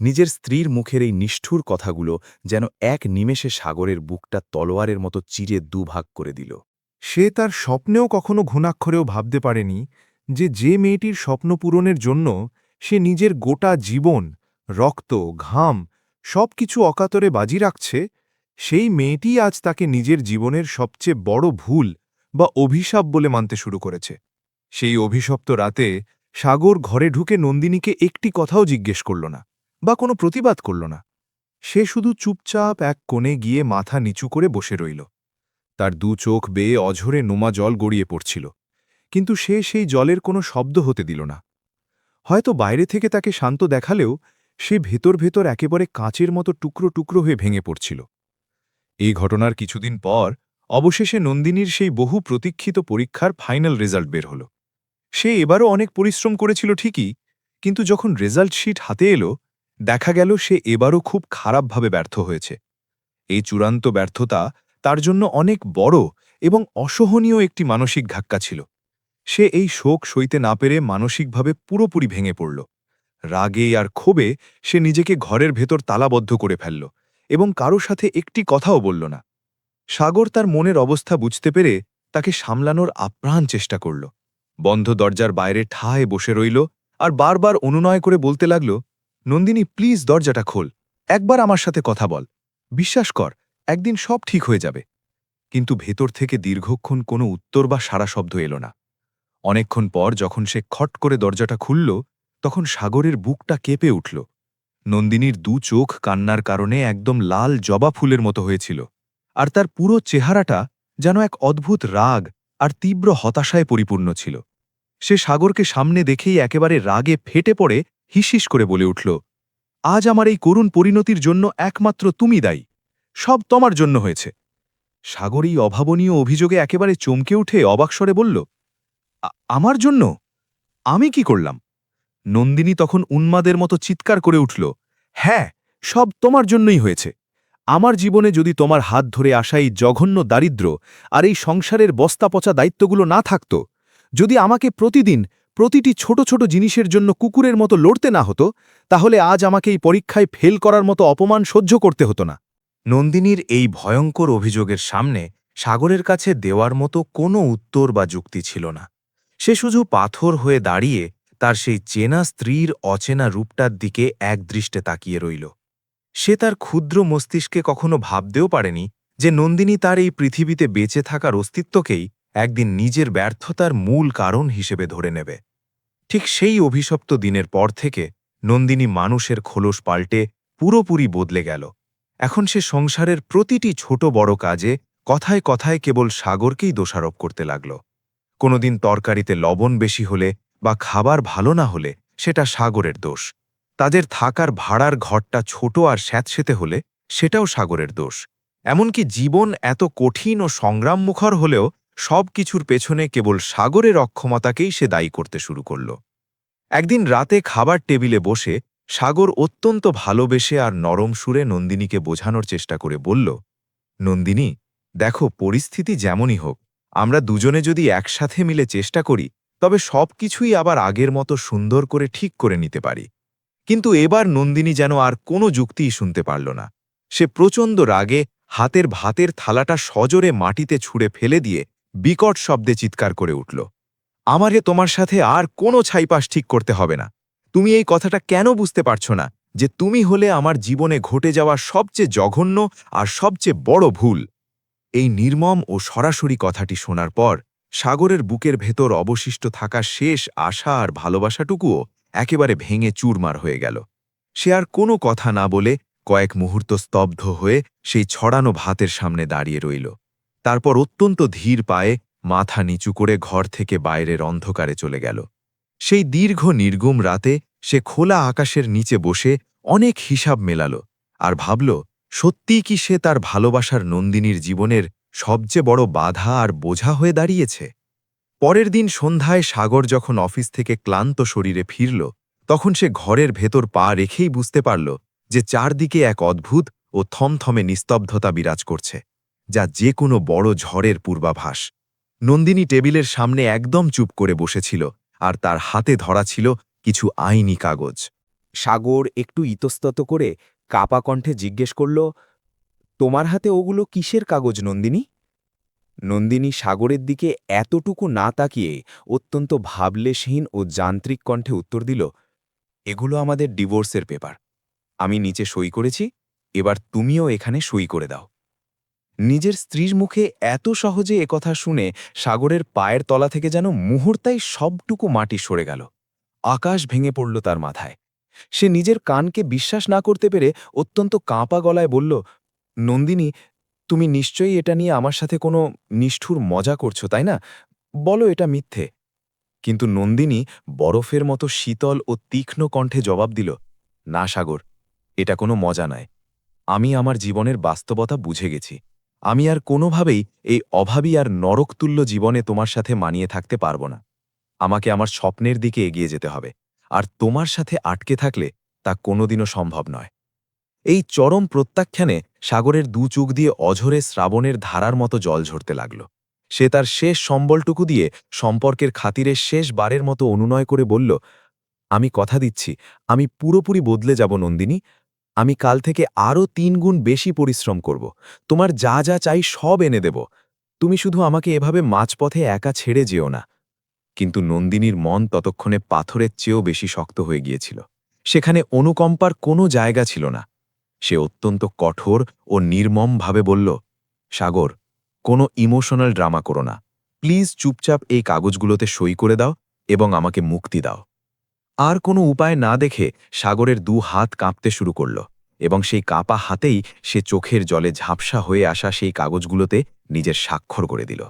নিজের স্ত্রীর মুখের এই নিষ্ঠুর কথাগুলো যেন এক নিমেষে সাগরের বুকটা তলোয়ারের মতো চিরে দুভাগ করে দিল। সে তার স্বপ্নেও কখনো ঘুণাক্ষরেও ভাবতে পারেনি যে মেয়েটির স্বপ্ন পূরণের জন্য সে নিজের গোটা জীবন, রক্ত, ঘাম সবকিছু অকাতরে বাজি রাখছে, সেই মেয়েটিই আজ তাকে নিজের জীবনের সবচেয়ে বড় ভুল বা অভিশাপ বলে মানতে শুরু করেছে। সেই অভিশপ্ত রাতে সাগর ঘরে ঢুকে নন্দিনীকে একটি কথাও জিজ্ঞেস করল না বা কোনো প্রতিবাদ করল না। সে শুধু চুপচাপ এক কোণে গিয়ে মাথা নিচু করে বসে রইল। তার দু চোখ বেয়ে অঝরে নোমা জল গড়িয়ে পড়ছিল, কিন্তু সে সেই জলের কোনো শব্দ হতে দিল না। হয়তো বাইরে থেকে তাকে শান্ত দেখালেও সে ভেতর ভেতর একেবারে কাঁচের মতো টুকরো টুকরো হয়ে ভেঙে পড়ছিল। এই ঘটনার কিছুদিন পর অবশেষে নন্দিনীর সেই বহু প্রতীক্ষিত পরীক্ষার ফাইনাল রেজাল্ট বের হল। সে এবারও অনেক পরিশ্রম করেছিল ঠিকই, কিন্তু যখন রেজাল্ট শিট হাতে এলো, দেখা গেল সে এবারও খুব খারাপভাবে ব্যর্থ হয়েছে। এই চূড়ান্ত ব্যর্থতা তার জন্য অনেক বড় এবং অসহনীয় একটি মানসিক ধাক্কা ছিল। সে এই শোক সইতে না পেরে মানসিকভাবে পুরোপুরি ভেঙে পড়ল। রাগে আর ক্ষোভে সে নিজেকে ঘরের ভেতর তালাবদ্ধ করে ফেলল এবং কারো সাথে একটি কথাও বলল না। সাগর তার মনের অবস্থা বুঝতে পেরে তাকে সামলানোর আপ্রাণ চেষ্টা করল। বন্ধ দরজার বাইরে ঠায় বসে রইল আর বারবার অনুনয় করে বলতে লাগল, নন্দিনী, প্লিজ দরজাটা খোল, একবার আমার সাথে কথা বল, বিশ্বাস কর, একদিন সব ঠিক হয়ে যাবে। কিন্তু ভেতর থেকে দীর্ঘক্ষণ কোনো উত্তর বা সাড়া শব্দ এলো না। অনেকক্ষণ পর যখন সে খট করে দরজাটা খুলল, তখন সাগরের বুকটা কেঁপে উঠল। নন্দিনীর দু চোখ কান্নার কারণে একদম লাল জবা ফুলের মতো হয়েছিল, আর তার পুরো চেহারাটা যেন এক অদ্ভুত রাগ আর তীব্র হতাশায় পরিপূর্ণ ছিল। সে সাগরকে সামনে দেখেই একেবারে রাগে ফেটে পড়ে হিসিস করে বলে উঠল, আজ আমার এই করুণ পরিণতির জন্য একমাত্র তুমি দায়ী, সব তোমার জন্য হয়েছে। সাগর এই অভাবনীয় অভিযোগে একেবারে চমকে উঠে অবাকস্বরে বলল, আমার জন্য? আমি কি করলাম? নন্দিনী তখন উন্মাদের মতো চিৎকার করে উঠল, হ্যাঁ, সব তোমার জন্যই হয়েছে। আমার জীবনে যদি তোমার হাত ধরে আসা এই জঘন্য দারিদ্র্য আর এই সংসারের বস্তাপচা দায়িত্বগুলো না থাকত, যদি আমাকে প্রতিদিন প্রতিটি ছোট ছোট জিনিসের জন্য কুকুরের মতো লড়তে না হতো, তাহলে আজ আমাকে এই পরীক্ষায় ফেল করার মতো অপমান সহ্য করতে হতো না। নন্দিনীর এই ভয়ঙ্কর অভিযোগের সামনে সাগরের কাছে দেওয়ার মতো কোনো উত্তর বা যুক্তি ছিল না। সে শুধু পাথর হয়ে দাঁড়িয়ে তার সেই চেনা স্ত্রীর অচেনা রূপটার দিকে একদৃষ্টে তাকিয়ে রইল। সে তার ক্ষুদ্র মস্তিষ্কে কখনো ভাবতেও পারেনি যে নন্দিনী তার এই পৃথিবীতে বেঁচে থাকার অস্তিত্বকেই একদিন নিজের ব্যর্থতার মূল কারণ হিসেবে ধরে নেবে। ঠিক সেই অভিশপ্ত দিনের পর থেকে নন্দিনী মানুষের খোলস পাল্টে পুরোপুরি বদলে গেল। এখন সে সংসারের প্রতিটি ছোট বড় কাজে কথায় কথায় কেবল সাগরকেই দোষারোপ করতে লাগল। কোনোদিন তরকারিতে লবণ বেশি হলে বা খাবার ভালো না হলে সেটা সাগরের দোষ। তাদের থাকার ভাড়ার ঘরটা ছোট আর স্যাঁতসেঁতে হলে সেটাও সাগরের দোষ। এমনকি জীবন এত কঠিন ও সংগ্রামমুখর হলেও সব কিছুর পেছনে কেবল সাগরের অক্ষমতাকেই সে দায়ী করতে শুরু করল। একদিন রাতে খাবার টেবিলে বসে সাগর অত্যন্ত ভালোবেসে আর নরম সুরে নন্দিনীকে বোঝানোর চেষ্টা করে বলল, নন্দিনী, দেখো, পরিস্থিতি যেমনই হোক, আমরা দুজনে যদি একসাথে মিলে চেষ্টা করি তবে সব কিছুই আবার আগের মতো সুন্দর করে ঠিক করে নিতে পারি। কিন্তু এবার নন্দিনী যেন আর কোনো যুক্তিই শুনতে পারল না। সে প্রচণ্ড রাগে হাতের ভাতের থালাটা সজোরে মাটিতে ছুঁড়ে ফেলে দিয়ে বিকট শব্দে চিৎকার করে উঠল, আমাকে তোমার সাথে আর কোনো ছাইপাশ ঠিক করতে হবে না। তুমি এই কথাটা কেন বুঝতে পারছো না যে তুমি হলে আমার জীবনে ঘটে যাওয়া সবচেয়ে জঘন্য আর সবচেয়ে বড় ভুল? এই নির্মম ও সরাসরি কথাটি শোনার পর সাগরের বুকের ভেতর অবশিষ্ট থাকা শেষ আশা আর ভালোবাসাটুকুও একেবারে ভেঙে চুরমার হয়ে গেল। সে আর কোনো কথা না বলে কয়েক মুহূর্ত স্তব্ধ হয়ে সেই ছড়ানো ভাতের সামনে দাঁড়িয়ে রইল। তারপর অত্যন্ত ধীর পায়ে মাথা নিচু করে ঘর থেকে বাইরের অন্ধকারে চলে গেল। সেই দীর্ঘ নির্গুম রাতে সে খোলা আকাশের নিচে বসে অনেক হিসাব মেলাল আর ভাবল, সত্যিই কি সে তার ভালোবাসার নন্দিনীর জীবনের সবচেয়ে বড় বাধা আর বোঝা হয়ে দাঁড়িয়েছে? পরের দিন সন্ধ্যায় সাগর যখন অফিস থেকে ক্লান্ত শরীরে ফিরল, তখন সে ঘরের ভেতর পা রেখেই বুঝতে পারল যে চারদিকে এক অদ্ভুত ও থমথমে নিস্তব্ধতা বিরাজ করছে, যা যে কোনো বড় ঝড়ের পূর্বাভাস। নন্দিনী টেবিলের সামনে একদম চুপ করে বসেছিল আর তার হাতে ধরা ছিল কিছু আইনি কাগজ। সাগর একটু ইতস্তত করে কাপা কণ্ঠে জিজ্ঞেস করল, তোমার হাতে ওগুলো কিসের কাগজ, নন্দিনী? নন্দিনী সাগরের দিকে এতটুকু না তাকিয়ে অত্যন্ত ভাবলেশহীন ও যান্ত্রিক কণ্ঠে উত্তর দিল, এগুলো আমাদের ডিভোর্সের পেপার। আমি নিচে সই করেছি, এবার তুমিও এখানে সই করে দাও। নিজের স্ত্রীর মুখে এত সহজে একথা শুনে সাগরের পায়ের তলা থেকে যেন মুহূর্তেই সবটুকু মাটি সরে গেল। আকাশ ভেঙে পড়ল তার মাথায়। সে নিজের কানকে বিশ্বাস না করতে পেরে অত্যন্ত কাঁপা গলায় বলল, নন্দিনী, তুমি নিশ্চয়ই এটা নিয়ে আমার সাথে কোনো নিষ্ঠুর মজা করছো, তাই না? বলো এটা মিথ্যে। কিন্তু নন্দিনী বরফের মতো শীতল ও তীক্ষ্ণ কণ্ঠে জবাব দিল, না সাগর, এটা কোনো মজা নয়। আমি আমার জীবনের বাস্তবতা বুঝে গেছি। আমি আর কোনোভাবেই এই অভাবী আর নরকতুল্য জীবনে তোমার সাথে মানিয়ে থাকতে পারব না। আমাকে আমার স্বপ্নের দিকে এগিয়ে যেতে হবে, আর তোমার সাথে আটকে থাকলে তা কোনোদিনও সম্ভব নয়। এই চরম প্রত্যাখ্যানে সাগরের দু চোখ দিয়ে অঝরে শ্রাবণের ধারার মতো জল ঝরতে লাগল। সে তার শেষ সম্বলটুকু দিয়ে সম্পর্কের খাতিরে শেষবারের মতো অনুনয় করে বলল, আমি কথা দিচ্ছি, আমি পুরোপুরি বদলে যাব নন্দিনী। আমি কাল থেকে আরও ৩ গুণ বেশি পরিশ্রম করব। তোমার যা যা চাই সব এনে দেব। তুমি শুধু আমাকে এভাবে মাঝপথে একা ছেড়ে যেও না। কিন্তু নন্দিনীর মন ততক্ষণে পাথরের চেয়েও বেশি শক্ত হয়ে গিয়েছিল। সেখানে অনুকম্পার কোনো জায়গা ছিল না। সে অত্যন্ত কঠোর ও নির্মমভাবে বলল, সাগর, কোনো ইমোশনাল ড্রামা করো না। প্লিজ চুপচাপ এই কাগজগুলোতে সই করে দাও এবং আমাকে মুক্তি দাও। আর কোনো উপায় না দেখে সাগরের ২ হাত কাঁপতে শুরু করল এবং সেই কাঁপা হাতেই সে চোখের জলে ঝাপসা হয়ে আসা সেই কাগজগুলোতে নিজের স্বাক্ষর করে দিল।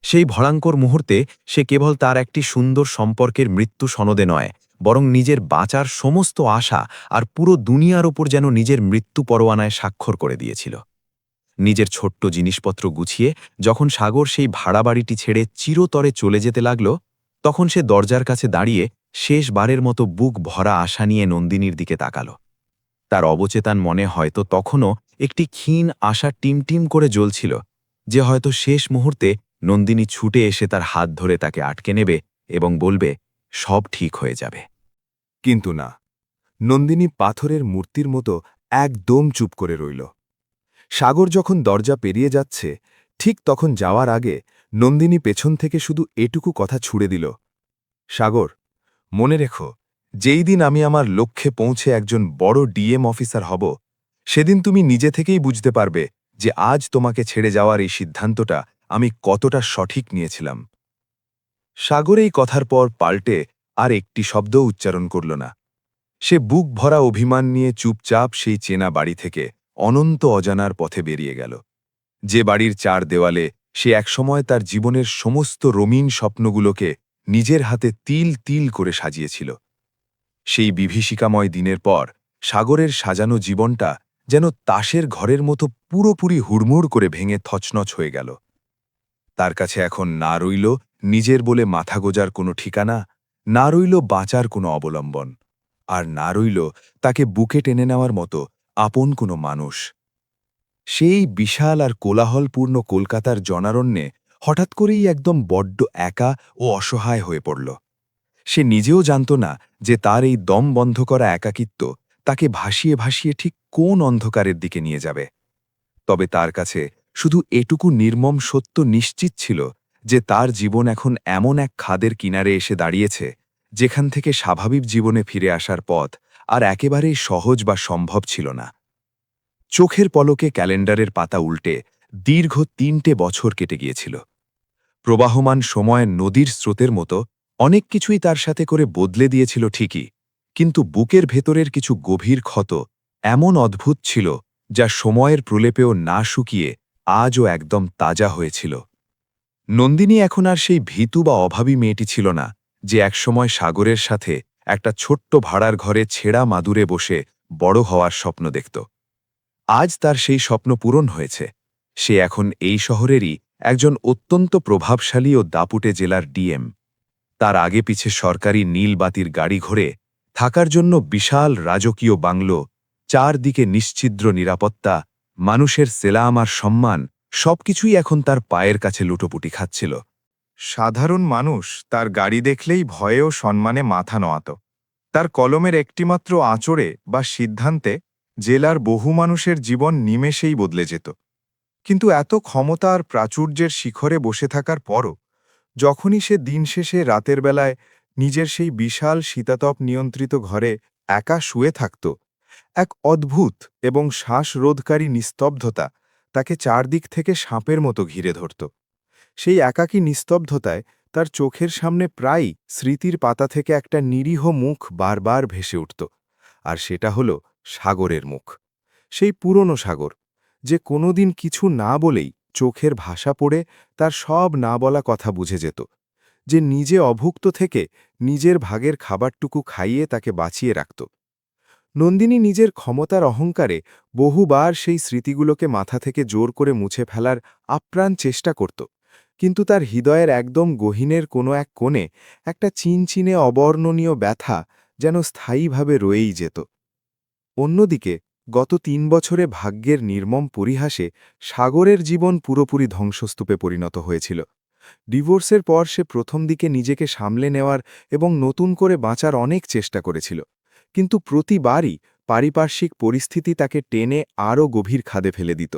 সেই ভয়ঙ্কর মুহূর্তে সে কেবল তার একটি সুন্দর সম্পর্কের মৃত্যু সনদে নয়, বরং নিজের বাঁচার সমস্ত আশা আর পুরো দুনিয়ার ওপর যেন নিজের মৃত্যু পরোয়ানায় স্বাক্ষর করে দিয়েছিল। নিজের ছোট্ট জিনিসপত্র গুছিয়ে যখন সাগর সেই ভাড়া বাড়িটি ছেড়ে চিরতরে চলে যেতে লাগল, তখন সে দরজার কাছে দাঁড়িয়ে শেষবারের মতো বুক ভরা আশা নিয়ে নন্দিনীর দিকে তাকাল। তার অবচেতন মনে হয়তো তখনও একটি ক্ষীণ আশা টিমটিম করে জ্বলছিল, যে হয়তো শেষ মুহূর্তে নন্দিনী ছুটে এসে তার হাত ধরে তাকে আটকে নেবে এবং বলবে, সব ঠিক হয়ে যাবে। কিন্তু না, নন্দিনী পাথরের মূর্তির মতো একদম চুপ করে রইল। সাগর যখন দরজা পেরিয়ে যাচ্ছে, ঠিক তখন যাওয়ার আগে নন্দিনী পেছন থেকে শুধু এটুকু কথা ছুড়ে দিল, সাগর, মনে রেখো, যেই দিন আমি আমার লক্ষ্যে পৌঁছে একজন বড় ডিএম অফিসার হব, সেদিন তুমি নিজে থেকেই বুঝতে পারবে যে আজ তোমাকে ছেড়ে যাওয়ার এই সিদ্ধান্তটা আমি কতটা সঠিক নিয়েছিলাম। সাগর এই কথার পর পাল্টে আর একটি শব্দ উচ্চারণ করল না। সে বুক ভরা অভিমান নিয়ে চুপচাপ সেই চেনা বাড়ি থেকে অনন্ত অজানার পথে বেরিয়ে গেল, যে বাড়ির ৪ দেওয়ালে সে একসময় তার জীবনের সমস্ত রঙিন স্বপ্নগুলোকে নিজের হাতে তিল তিল করে সাজিয়েছিল। সেই বিভীষিকাময় দিনের পর সাগরের সাজানো জীবনটা যেন তাসের ঘরের মতো পুরোপুরি হুড়মুড় করে ভেঙে থচনচ হয়ে গেল। তার কাছে এখন না রইল নিজের বলে মাথা গোজার কোনো ঠিকানা, না রইল বাঁচার কোনো অবলম্বন, আর না রইল তাকে বুকে টেনে নেওয়ার মতো আপন কোনো মানুষ। সেই বিশাল আর কোলাহলপূর্ণ কলকাতার জনারণ্যে হঠাৎ করেই একদম বড্ড একা ও অসহায় হয়ে পড়ল। সে নিজেও জানত না যে তার এই দম বন্ধ করা একাকিত্ব তাকে ভাসিয়ে ভাসিয়ে ঠিক কোন অন্ধকারের দিকে নিয়ে যাবে। তবে তার কাছে শুধু এটুকু নির্মম সত্য নিশ্চিত ছিল যে তার জীবন এখন এমন এক খাদের কিনারে এসে দাঁড়িয়েছে, যেখান থেকে স্বাভাবিক জীবনে ফিরে আসার পথ আর একেবারেই সহজ বা সম্ভব ছিল না। চোখের পলকে ক্যালেন্ডারের পাতা উল্টে দীর্ঘ ৩টে বছর কেটে গিয়েছিল। প্রবাহমান সময়ের নদীর স্রোতের মতো অনেক কিছুই তার সাথে করে বদলে দিয়েছিল ঠিকই, কিন্তু বুকের ভেতরের কিছু গভীর ক্ষত এমন অদ্ভুত ছিল যা সময়ের প্রলেপেও না শুকিয়ে আজও একদম তাজা হয়েছিল। নন্দিনী এখন আর সেই ভীতু বা অভাবী মেয়েটি ছিল না, যে একসময় সাগরের সাথে একটা ছোট্ট ভাড়ার ঘরে ছেঁড়া মাদুরে বসে বড় হওয়ার স্বপ্ন দেখত। আজ তার সেই স্বপ্ন পূরণ হয়েছে। সে এখন এই শহরেরই একজন অত্যন্ত প্রভাবশালী ও দাপুটে জেলার ডিএম। তার আগে পিছে সরকারি নীল বাতির গাড়ি ঘোরে, থাকার জন্য বিশাল রাজকীয় বাংলো, চারদিকে নিশ্ছিদ্র নিরাপত্তা, মানুষের সেলাম আর সম্মান, সবকিছুই এখন তার পায়ের কাছে লুটোপুটি খাচ্ছিল। সাধারণ মানুষ তার গাড়ি দেখলেই ভয়ে ও সম্মানে মাথা নোয়াত, তার কলমের একটিমাত্র আঁচড়ে বা সিদ্ধান্তে জেলার বহু মানুষের জীবন নিমেষেই বদলে যেত। কিন্তু এত ক্ষমতা আর প্রাচুর্যের শিখরে বসে থাকার পরও যখনই সে দিন শেষে রাতের বেলায় নিজের সেই বিশাল শীতাতপ নিয়ন্ত্রিত ঘরে একা শুয়ে থাকত, এক অদ্ভুত এবং শ্বাসরোধকারী নিস্তব্ধতা তাকে চারদিক থেকে সাপের মতো ঘিরে ধরত। সেই একাকী নিস্তব্ধতায় তার চোখের সামনে প্রায়ই স্মৃতির পাতা থেকে একটা নিরীহ মুখ বারবার ভেসে উঠত, আর সেটা হল সাগরের মুখ। সেই পুরনো সাগর, যে কোনোদিন কিছু না বলেই চোখের ভাষা পড়ে তার সব না বলা কথা বুঝে যেত, যে নিজে অভুক্ত থেকে নিজের ভাগের খাবারটুকু খাইয়ে তাকে বাঁচিয়ে রাখত। নন্দিনী নিজের ক্ষমতার অহংকারে বহুবার সেই স্মৃতিগুলোকে মাথা থেকে জোর করে মুছে ফেলার আপ্রাণ চেষ্টা করত, কিন্তু তার হৃদয়ের একদম গহীনের কোনো এক কোণে একটা চিনচিনে অবর্ণনীয় ব্যথা যেন স্থায়ীভাবে রয়েই যেত। অন্যদিকে গত ৩ বছরে ভাগ্যের নির্মম পরিহাসে সাগরের জীবন পুরোপুরি ধ্বংসস্তূপে পরিণত হয়েছিল। ডিভোর্সের পর সে প্রথম দিকে নিজেকে সামলে নেওয়ার এবং নতুন করে বাঁচার অনেক চেষ্টা করেছিল, কিন্তু প্রতিবারই পারিপার্শ্বিক পরিস্থিতি তাকে টেনে আরও গভীর খাদে ফেলে দিত।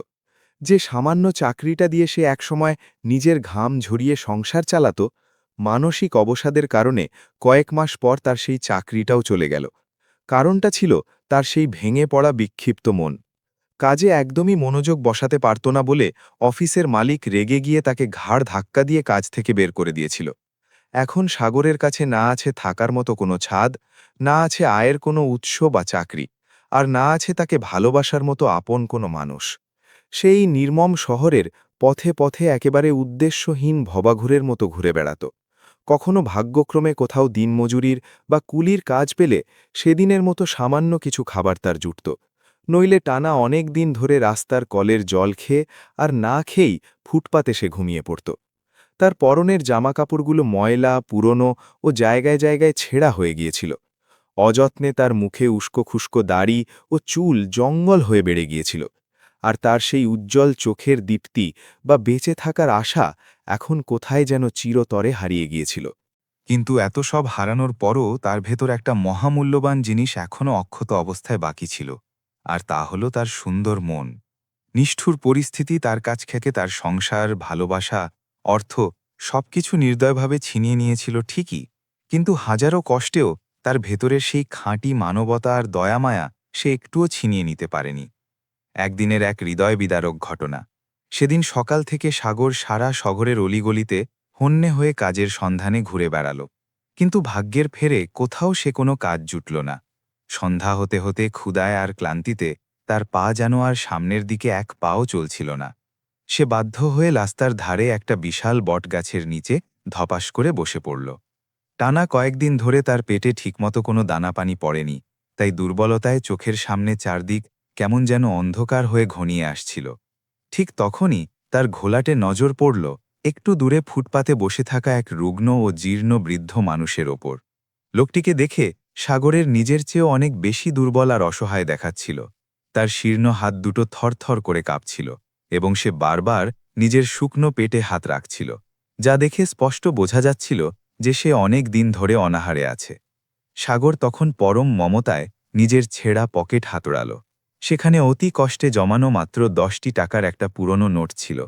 যে সামান্য চাকরিটা দিয়ে সে একসময় নিজের ঘাম ঝরিয়ে সংসার চালাত, মানসিক অবসাদের কারণে কয়েক মাস পর তার সেই চাকরিটাও চলে গেল। কারণটা ছিল তার সেই ভেঙে পড়া বিক্ষিপ্ত মন। কাজে একদমই মনোযোগ বসাতে পারত না বলে অফিসের মালিক রেগে গিয়ে তাকে ঘাড় ধাক্কা দিয়ে কাজ থেকে বের করে দিয়েছিল। এখন সাগরের কাছে না আছে থাকার মতো কোনো ছাদ, না আছে আয়ের কোনো উৎস বা চাকরি, আর না আছে তাকে ভালোবাসার মতো আপন কোনো মানুষ। সেই নির্মম শহরের পথে পথে একেবারে উদ্দেশ্যহীন ভবাঘুরের মতো ঘুরে বেড়াত। কখনো ভাগ্যক্রমে কোথাও দিনমজুরির বা কুলির কাজ পেলে সেদিনের মতো সামান্য কিছু খাবার তার জুটত, নইলে টানা অনেক দিন ধরে রাস্তার কলের জল খেয়ে আর না খেয়েই ফুটপাতে সে ঘুমিয়ে পড়ত। তার পরনের জামাকাপড়গুলো ময়লা, পুরনো ও জায়গায় জায়গায় ছেঁড়া হয়ে গিয়েছিল। অযত্নে তার মুখে উস্কোখুস্কো দাড়ি ও চুল জঙ্গল হয়ে বেড়ে গিয়েছিল, আর তার সেই উজ্জ্বল চোখের দীপ্তি বা বেঁচে থাকার আশা এখন কোথায় যেন চিরতরে হারিয়ে গিয়েছিল। কিন্তু এত সব হারানোর পরও তার ভেতর একটা মহামূল্যবান জিনিস এখনও অক্ষত অবস্থায় বাকি ছিল, আর তা হল তার সুন্দর মন। নিষ্ঠুর পরিস্থিতি তার কাছ থেকে তার সংসার, ভালোবাসা, অর্থ সবকিছু নির্দয়ভাবে ছিনিয়ে নিয়েছিল ঠিকই, কিন্তু হাজারো কষ্টেও তার ভেতরের সেই খাঁটি মানবতা আর দয়ামায়া সে একটুও ছিনিয়ে নিতে পারেনি। একদিনের এক হৃদয় বিদারক ঘটনা। সেদিন সকাল থেকে সাগর সারা শহরের অলিগলিতে হন্যে হয়ে কাজের সন্ধানে ঘুরে বেড়াল, কিন্তু ভাগ্যের ফেরে কোথাও সে কোনো কাজ জুটল না। সন্ধ্যা হতে হতে ক্ষুধায় আর ক্লান্তিতে তার পা যেন আর সামনের দিকে এক পাও চলছিল না। সে বাধ্য হয়ে রাস্তার ধারে একটা বিশাল বটগাছের নিচে ধপাস করে বসে পড়ল। টানা কয়েকদিন ধরে তার পেটে ঠিকমতো কোনো দানাপানি পড়েনি, তাই দুর্বলতায় চোখের সামনে চারদিক কেমন যেন অন্ধকার হয়ে ঘনিয়ে আসছিল। ঠিক তখনই তার ঘোলাটে নজর পড়ল একটু দূরে ফুটপাতে বসে থাকা এক রুগ্ন ও জীর্ণ বৃদ্ধ মানুষের ওপর। লোকটিকে দেখে সাগরের নিজের চেয়েও অনেক বেশি দুর্বল আর অসহায় দেখাচ্ছিল। তার শীর্ণ হাত দুটো থরথর করে কাঁপছিল এবং সে বারবার নিজের শুকনো পেটে হাত রাখছিল, যা দেখে স্পষ্ট বোঝা যাচ্ছিল যে সে অনেক দিন ধরে অনাহারে আছে। সাগর তখন পরম মমতায় নিজের ছেঁড়া পকেট হাতড়াল। সেখানে অতি কষ্টে জমানো মাত্র 10টি টাকার একটা পুরনো নোট ছিল।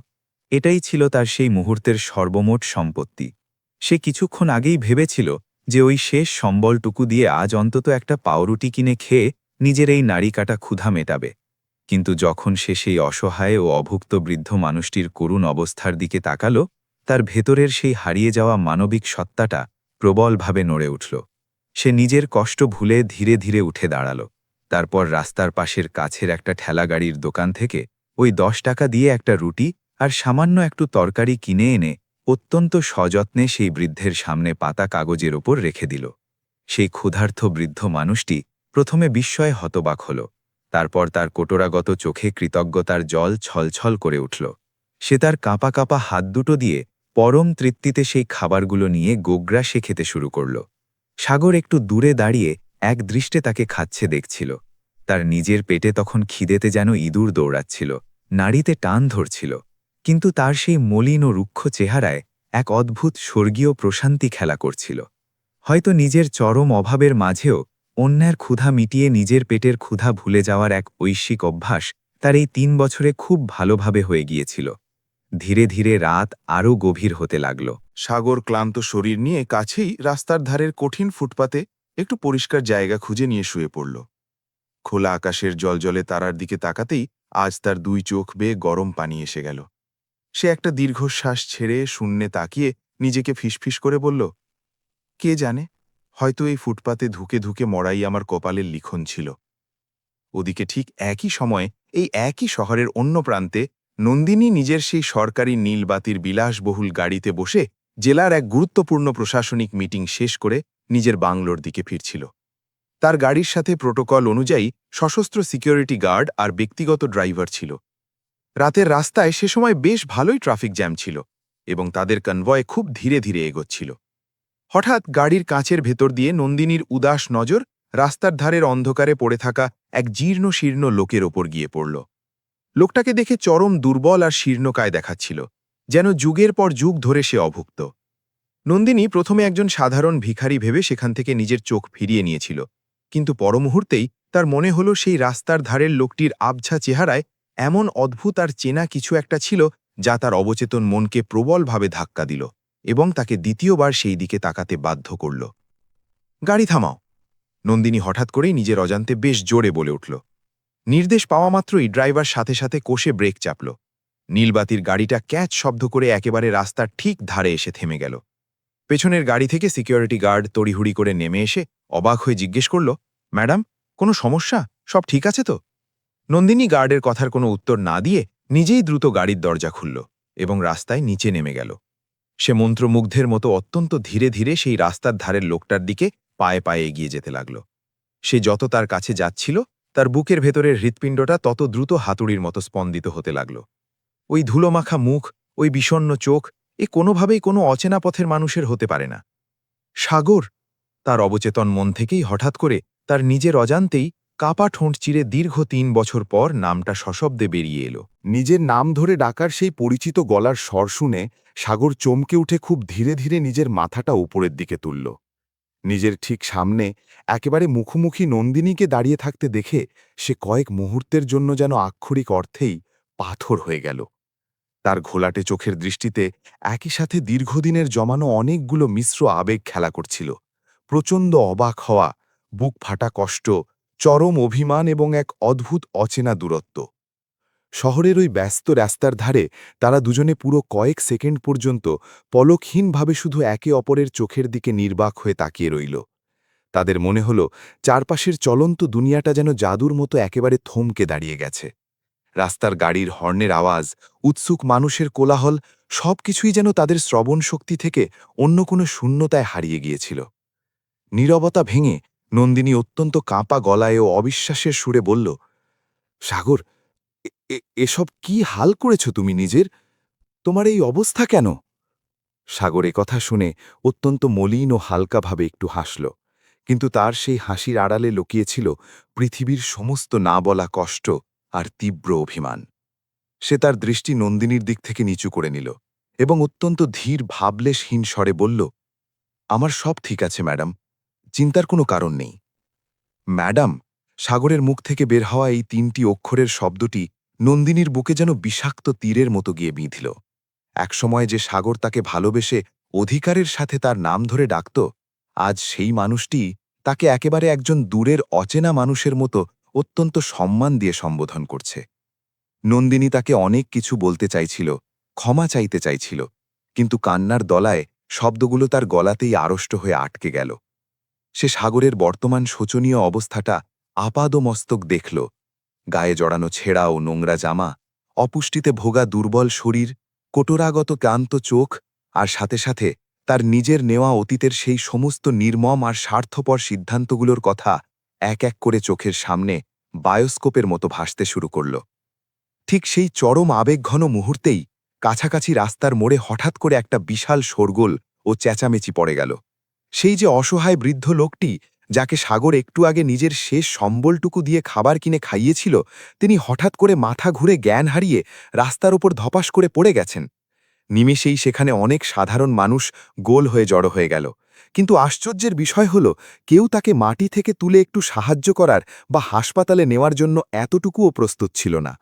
এটাই ছিল তার সেই মুহূর্তের সর্বমোট সম্পত্তি। সে কিছুক্ষণ আগেই ভেবেছিল যে ওই শেষ সম্বলটুকু দিয়ে আজ অন্তত একটা পাউরুটি কিনে খেয়ে নিজের এই নাড়ি কাটা ক্ষুধা মেটাবে। কিন্তু যখন সে সেই অসহায় ও অভুক্ত বৃদ্ধ মানুষটির করুণ অবস্থার দিকে তাকাল, তার ভেতরের সেই হারিয়ে যাওয়া মানবিক সত্তাটা প্রবলভাবে নড়ে উঠল। সে নিজের কষ্ট ভুলে ধীরে ধীরে উঠে দাঁড়াল। তারপর রাস্তার পাশের কাছের একটা ঠেলাগাড়ির দোকান থেকে ওই 10 টাকা দিয়ে একটা রুটি আর সামান্য একটু তরকারি কিনে এনে অত্যন্ত সযত্নে সেই বৃদ্ধের সামনে পাতা কাগজের ওপর রেখে দিল। সেই ক্ষুধার্ত বৃদ্ধ মানুষটি প্রথমে বিস্ময়ে হতবাক হল, তারপর তার কোটরাগত চোখে কৃতজ্ঞতার জল ছলছল করে উঠল। সে তার কাঁপা কাঁপা হাত দুটো দিয়ে পরম তৃপ্তিতে সেই খাবারগুলো নিয়ে গোগ্রাসে খেতে শুরু করল। সাগর একটু দূরে দাঁড়িয়ে এক দৃষ্টে তাকে খাচ্ছে দেখছিল। তার নিজের পেটে তখন খিদেতে যেন ইঁদুর দৌড়াচ্ছিল, নাড়িতে টান ধরছিল, কিন্তু তার সেই মলিন ও রুক্ষ চেহারায় এক অদ্ভুত স্বর্গীয় প্রশান্তি খেলা করছিল। হয়তো নিজের চরম অভাবের মাঝেও অন্যের ক্ষুধা মিটিয়ে নিজের পেটের ক্ষুধা ভুলে যাওয়ার এক ঐশ্বিক অভ্যাস তার এই ৩ বছরে খুব ভালোভাবে হয়ে গিয়েছিল। ধীরে ধীরে রাত আরও গভীর হতে লাগল। সাগর ক্লান্ত শরীর নিয়ে কাছেই রাস্তার ধারের কঠিন ফুটপাতে একটু পরিষ্কার জায়গা খুঁজে নিয়ে শুয়ে পড়ল। খোলা আকাশের জলজলে তারার দিকে তাকাতেই আজ তার ২ চোখ বেয়ে গরম পানি এসে গেল। সে একটা দীর্ঘশ্বাস ছেড়ে শূন্যে তাকিয়ে নিজেকে ফিসফিস করে বলল, কে জানে, হয়তো এই ফুটপাতে ধুকে ধুকে মরাই আমার কপালের লিখন ছিল। ওদিকে ঠিক একই সময়ে এই একই শহরের অন্য প্রান্তে নন্দিনী নিজের সেই সরকারি নীলবাতির বিলাসবহুল গাড়িতে বসে জেলার এক গুরুত্বপূর্ণ প্রশাসনিক মিটিং শেষ করে নিজের বাংলোর দিকে ফিরছিল। তার গাড়ির সাথে প্রোটোকল অনুযায়ী সশস্ত্র সিকিউরিটি গার্ড আর ব্যক্তিগত ড্রাইভার ছিল। রাতের রাস্তায় সে সময় বেশ ভালোই ট্রাফিক জ্যাম ছিল এবং তাদের কনভয় খুব ধীরে ধীরে এগোচ্ছিল। হঠাৎ গাড়ির কাঁচের ভেতর দিয়ে নন্দিনীর উদাস নজর রাস্তার ধারের অন্ধকারে পড়ে থাকা এক জীর্ণ শীর্ণ লোকের ওপর গিয়ে পড়ল। লোকটাকে দেখে চরম দুর্বল আর শীর্ণকায় দেখাচ্ছিল, যেন যুগের পর যুগ ধরে সে অভুক্ত। নন্দিনী প্রথমে একজন সাধারণ ভিখারি ভেবে সেখান থেকে নিজের চোখ ফিরিয়ে নিয়েছিল, কিন্তু পরমুহূর্তেই তার মনে হলো সেই রাস্তার ধারের লোকটির আবছা চেহারায় এমন অদ্ভুত আর চেনা কিছু একটা ছিল যা তার অবচেতন মনকে প্রবলভাবে ধাক্কা দিল এবং তাকে দ্বিতীয়বার সেই দিকে তাকাতে বাধ্য করল। গাড়ি থামাও, নন্দিনী হঠাৎ করেই নিজের অজান্তে বেশ জোরে বলে উঠল। নির্দেশ পাওয়া মাত্রই ড্রাইভার সাথে সাথে কষে ব্রেক চাপল। নীলবাতির গাড়িটা ক্যাচ শব্দ করে একেবারে রাস্তার ঠিক ধারে এসে থেমে গেল। পেছনের গাড়ি থেকে সিকিউরিটি গার্ড তড়িহুড়ি করে নেমে এসে অবাক হয়ে জিজ্ঞেস করল, ম্যাডাম, কোনো সমস্যা? সব ঠিক আছে তো? নন্দিনী গার্ডের কথার কোনো উত্তর না দিয়ে নিজেই দ্রুত গাড়ির দরজা খুলল এবং রাস্তায় নিচে নেমে গেল। সে মন্ত্রমুগ্ধের মতো অত্যন্ত ধীরে ধীরে সেই রাস্তার ধারের লোকটার দিকে পায়ে পায়ে এগিয়ে যেতে লাগল। সে যত তার কাছে যাচ্ছিল তার বুকের ভেতরের হৃৎপিণ্ডটা তত দ্রুত হাতুড়ির মতো স্পন্দিত হতে লাগল। ওই ধুলোমাখা মুখ, ওই বিষণ্ণ চোখ, এ কোনোভাবেই কোনো অচেনা পথের মানুষের হতে পারে না। সাগর! তার অবচেতন মন থেকেই হঠাৎ করে তার নিজের অজান্তেই কাপা ঠোঁট চিরে দীর্ঘ ৩ বছর পর নামটা সশব্দে বেরিয়ে এলো। নিজের নাম ধরে ডাকার সেই পরিচিত গলার স্বর শুনে সাগর চমকে উঠে খুব ধীরে ধীরে নিজের মাথাটা উপরের দিকে তুলল। নিজের ঠিক সামনে একেবারে মুখোমুখি নন্দিনীকে দাঁড়িয়ে থাকতে দেখে সে কয়েক মুহূর্তের জন্য যেন আক্ষরিক অর্থেই পাথর হয়ে গেল। তার ঘোলাটে চোখের দৃষ্টিতে একই সাথে দীর্ঘদিনের জমানো অনেকগুলো মিশ্র আবেগ খেলা করছিল। প্রচণ্ড অবাক হওয়া, বুক ফাটা কষ্ট, চরম অভিমান এবং এক অদ্ভুত অচেনা দূরত্ব। শহরের ওই ব্যস্ত রাস্তার ধারে তারা দুজনে পুরো কয়েক সেকেন্ড পর্যন্ত পলকহীনভাবে শুধু একে অপরের চোখের দিকে নির্বাক হয়ে তাকিয়ে রইল। তাদের মনে হল চারপাশের চলন্ত দুনিয়াটা যেন জাদুর মতো একেবারে থমকে দাঁড়িয়ে গেছে। রাস্তার গাড়ির হর্নের আওয়াজ, উৎসুক মানুষের কোলাহল, সবকিছুই যেন তাদের শ্রবণ শক্তি থেকে অন্য কোনো শূন্যতায় হারিয়ে গিয়েছিল। নীরবতা ভেঙে নন্দিনী অত্যন্ত কাঁপা গলায় ও অবিশ্বাসের সুরে বলল, সাগর, এসব কি হাল করেছ তুমি নিজের? তোমার এই অবস্থা কেন? সাগর কথা শুনে অত্যন্ত মলিন ও হালকাভাবে একটু হাসল, কিন্তু তার সেই হাসির আড়ালে লুকিয়েছিল পৃথিবীর সমস্ত না বলা কষ্ট আর তীব্র অভিমান। সে তার দৃষ্টি নন্দিনীর দিক থেকে নিচু করে নিল এবং অত্যন্ত ধীর ভাবলেশহীন স্বরে বলল, আমার সব ঠিক আছে ম্যাডাম, চিন্তার কোনো কারণ নেই। ম্যাডাম! সাগরের মুখ থেকে বের হওয়া এই ৩টি অক্ষরের শব্দটি নন্দিনীর বুকে যেন বিষাক্ত তীরের মতো গিয়ে বিঁধল। একসময় যে সাগর তাকে ভালোবেসে অধিকারের সাথে তার নাম ধরে ডাকত, আজ সেই মানুষটি তাকে একেবারে একজন দূরের অচেনা মানুষের মতো অত্যন্ত সম্মান দিয়ে সম্বোধন করছে। নন্দিনী তাকে অনেক কিছু বলতে চাইছিল, ক্ষমা চাইতে চাইছিল, কিন্তু কান্নার দলায় শব্দগুলো তার গলাতেই আড়ষ্ট হয়ে আটকে গেল। সে সাগরের বর্তমান শোচনীয় অবস্থাটা আপাদমস্তক দেখল। গায়ে জড়ানো ছেঁড়া ও নোংরা জামা, অপুষ্টিতে ভোগা দুর্বল শরীর, কোটরাগত ক্লান্ত চোখ, আর সাথে সাথে তার নিজের নেওয়া অতীতের সেই সমস্ত নির্মম আর স্বার্থপর সিদ্ধান্তগুলোর কথা এক এক করে চোখের সামনে বায়োস্কোপের মতো ভাসতে শুরু করল। ঠিক সেই চরম আবেগঘন মুহূর্তেই কাছাকাছি রাস্তার মোড়ে হঠাৎ করে একটা বিশাল শোরগোল ও চেঁচামেচি পড়ে গেল। সেই যে অসহায় বৃদ্ধ লোকটি যাকে সাগর একটু আগে নিজের শেষ সম্বলটুকু দিয়ে খাবার কিনে খাইয়েছিল, তিনি হঠাৎ করে মাথা ঘুরে জ্ঞান হারিয়ে রাস্তার ওপর ধপাস করে পড়ে গেছেন। নিমেষেই সেখানে অনেক সাধারণ মানুষ গোল হয়ে জড়ো হয়ে গেল। কিন্তু আশ্চর্যের বিষয় হল কেউ তাকে মাটি থেকে তুলে একটু সাহায্য করার বা হাসপাতালে নেওয়ার জন্য এতটুকুও প্রস্তুত ছিল না।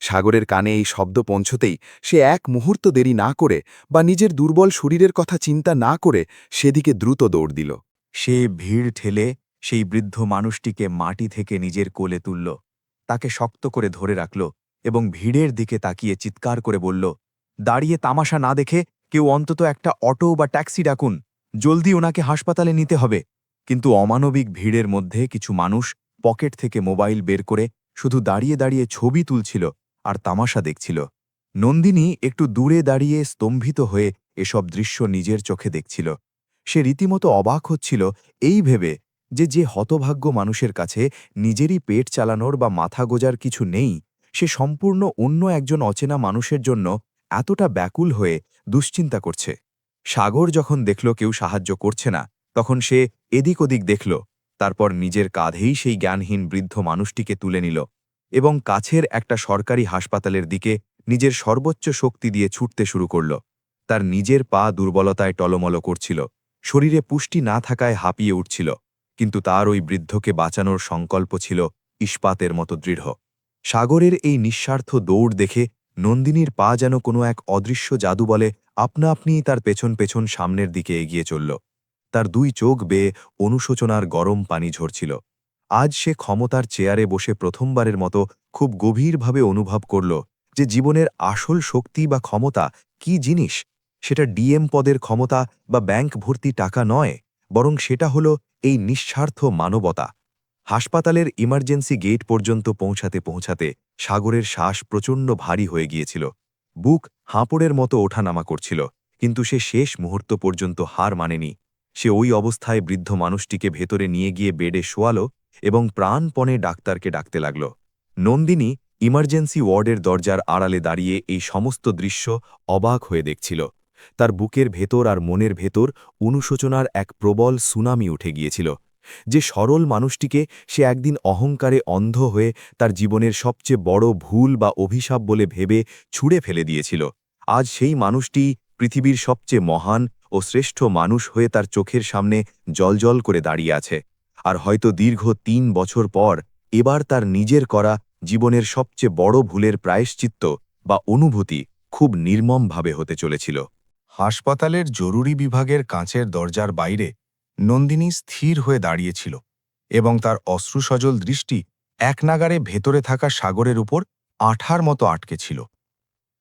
সাগরের কানে এই শব্দ পৌঁছতেই সে এক মুহূর্ত দেরি না করে বা নিজের দুর্বল শরীরের কথা চিন্তা না করে সেদিকে দ্রুত দৌড় দিল। সে ভিড় ঠেলে সেই বৃদ্ধ মানুষটিকে মাটি থেকে নিজের কোলে তুলল, তাকে শক্ত করে ধরে রাখল এবং ভিড়ের দিকে তাকিয়ে চিৎকার করে বলল, দাঁড়িয়ে তামাশা না দেখে কেউ অন্তত একটা অটো বা ট্যাক্সি ডাকুন, জলদি ওনাকে হাসপাতালে নিতে হবে। কিন্তু অমানবিক ভিড়ের মধ্যে কিছু মানুষ পকেট থেকে মোবাইল বের করে শুধু দাঁড়িয়ে দাঁড়িয়ে ছবি তুলছিল আর তামাশা দেখছিল। নন্দিনী একটু দূরে দাঁড়িয়ে স্তম্ভিত হয়ে এসব দৃশ্য নিজের চোখে দেখছিল। সে রীতিমতো অবাক হচ্ছিল এই ভেবে যে হতভাগ্য মানুষের কাছে নিজেরই পেট চালানোর বা মাথা গোজার কিছু নেই, সে সম্পূর্ণ অন্য একজন অচেনা মানুষের জন্য এতটা ব্যাকুল হয়ে দুশ্চিন্তা করছে। সাগর যখন দেখল কেউ সাহায্য করছে না, তখন সে এদিক ওদিক দেখল, তারপর নিজের কাঁধেই সেই জ্ঞানহীন বৃদ্ধ মানুষটিকে তুলে নিল এবং কাছের একটা সরকারি হাসপাতালের দিকে নিজের সর্বোচ্চ শক্তি দিয়ে ছুটতে শুরু করল। তার নিজের পা দুর্বলতায় টলমল করছিল, শরীরে পুষ্টি না থাকায় হাঁপিয়ে উঠছিল, কিন্তু তার ওই বৃদ্ধকে বাঁচানোর সংকল্প ছিল ইস্পাতের মতো দৃঢ়। সাগরের এই নিঃস্বার্থ দৌড় দেখে নন্দিনীর পা যেন কোনো এক অদৃশ্য জাদু বলে আপনা আপনিই তার পেছন পেছন সামনের দিকে এগিয়ে চলল। তার দুই চোখ বেয়ে অনুশোচনার গরম পানি ঝরছিল। আজ সে ক্ষমতার চেয়ারে বসে প্রথমবারের মতো খুব গভীরভাবে অনুভব করল যে জীবনের আসল শক্তি বা ক্ষমতা কি জিনিস। সেটা ডিএম পদের ক্ষমতা বা ব্যাংক ভর্তি টাকা নয়, বরং সেটা হলো এই নিঃস্বার্থ মানবতা। হাসপাতালের ইমার্জেন্সি গেট পর্যন্ত পৌঁছাতে পৌঁছাতে সাগরের শ্বাস প্রচণ্ড ভারী হয়ে গিয়েছিল। বুক হাঁপড়ের মতো ওঠানামা করছিল, কিন্তু সে শেষ মুহূর্ত পর্যন্ত হার মানেনি। সে ওই অবস্থায় বৃদ্ধ মানুষটিকে ভেতরে নিয়ে গিয়ে বেডে শোয়ালো এবং প্রাণপণে ডাক্তারকে ডাকতে লাগল। নন্দিনী ইমার্জেন্সি ওয়ার্ডের দরজার আড়ালে দাঁড়িয়ে এই সমস্ত দৃশ্য অবাক হয়ে দেখছিল। তার বুকের ভেতর আর মনের ভেতর অনুশোচনার এক প্রবল সুনামি উঠে গিয়েছিল। যে সরল মানুষটিকে সে একদিন অহংকারে অন্ধ হয়ে তার জীবনের সবচেয়ে বড় ভুল বা অভিশাপ বলে ভেবে ছুঁড়ে ফেলে দিয়েছিল, আজ সেই মানুষটি পৃথিবীর সবচেয়ে মহান ও শ্রেষ্ঠ মানুষ হয়ে তার চোখের সামনে জ্বলজ্বল করে দাঁড়িয়ে আছে। আর হয়তো দীর্ঘ ৩ বছর পর এবার তার নিজের করা জীবনের সবচেয়ে বড় ভুলের প্রায়শ্চিত্ত বা অনুভূতি খুব নির্মমভাবে হতে চলেছিল। হাসপাতালের জরুরি বিভাগের কাঁচের দরজার বাইরে নন্দিনী স্থির হয়ে দাঁড়িয়েছিল এবং তার অশ্রুসজল দৃষ্টি একনাগাড়ে ভেতরে থাকা সাগরের উপর আঠার মতো আটকে ছিল।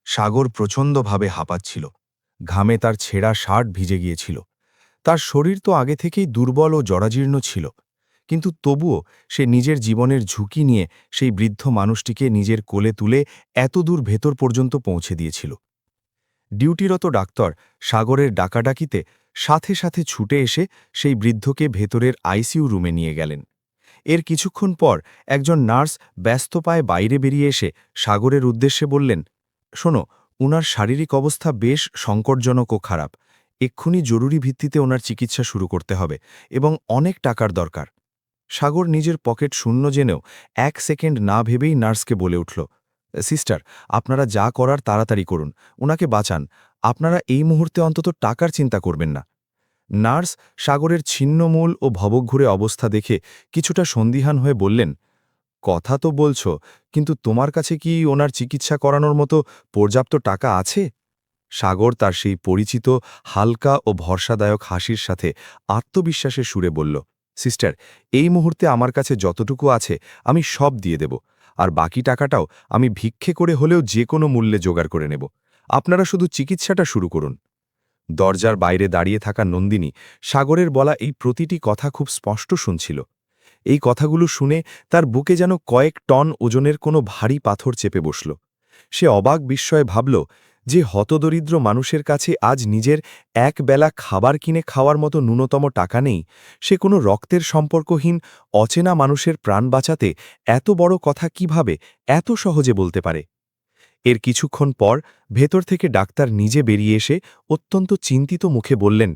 সাগর প্রচণ্ডভাবে হাঁপাচ্ছিল, ঘামে তার ছেঁড়া শার্ট ভিজে গিয়েছিল। তার শরীর তো আগে থেকেই দুর্বল ও জরাজীর্ণ ছিল, কিন্তু তবুও সে নিজের জীবনের ঝুঁকি নিয়ে সেই বৃদ্ধ মানুষটিকে নিজের কোলে তুলে এতদূর ভেতর পর্যন্ত পৌঁছে দিয়েছিল। ডিউটিরত ডাক্তার সাগরের ডাকাডাকিতে সাথে সাথে ছুটে এসে সেই বৃদ্ধকে ভেতরের আইসিইউ রুমে নিয়ে গেলেন। এর কিছুক্ষণ পর একজন নার্স ব্যস্ত পায়ে বাইরে বেরিয়ে এসে সাগরের উদ্দেশ্যে বললেন, শোনো, উনার শারীরিক অবস্থা বেশ সংকটজনক ও খারাপ। এক্ষুনি জরুরি ভিত্তিতে ওনার চিকিৎসা শুরু করতে হবে এবং অনেক টাকার দরকার। সাগর নিজের পকেট শূন্য জেনেও ১ সেকেন্ড না ভেবেই নার্সকে বলে উঠল, সিস্টার, আপনারা যা করার তাড়াতাড়ি করুন, উনাকে বাঁচান। আপনারা এই মুহূর্তে অন্তত টাকার চিন্তা করবেন না। নার্স সাগরের ছিন্নমূল ও ভবঘুরে অবস্থা দেখে কিছুটা সন্দিহান হয়ে বললেন, কথা তো বলছ, কিন্তু তোমার কাছে কি ওনার চিকিৎসা করানোর মতো পর্যাপ্ত টাকা আছে? সাগর তার সেই পরিচিত হালকা ও ভরসাদায়ক হাসির সাথে আত্মবিশ্বাসের সুরে বলল, সিস্টার, এই মুহূর্তে আমার কাছে যতটুকু আছে আমি সব দিয়ে দেব, আর বাকি টাকাটাও আমি ভিক্ষে করে হলেও যে কোনো মূল্যে জোগাড় করে নেব। আপনারা শুধু চিকিৎসাটা শুরু করুন। দরজার বাইরে দাঁড়িয়ে থাকা নন্দিনী সাগরের বলা এই প্রতিটি কথা খুব স্পষ্ট শুনছিল। এই কথাগুলো শুনে তার বুকে যেন কয়েক টন ওজনের কোনো ভারী পাথর চেপে বসল। সে অবাক বিস্ময়ে ভাবল যে হতদরিদ্র মানুষের কাছে আজ নিজের এক বেলা খাবার কিনে খাওয়ার মতো ন্যূনতম টাকা নেই, সে কোনো রক্তের সম্পর্কহীন অচেনা মানুষের প্রাণ বাঁচাতে এত বড় কথা কিভাবে এত সহজে বলতে পারে। এর কিছুক্ষণ পর ভেতর থেকে ডাক্তার নিজে বেরিয়ে এসে অত্যন্ত চিন্তিত মুখে বললেন,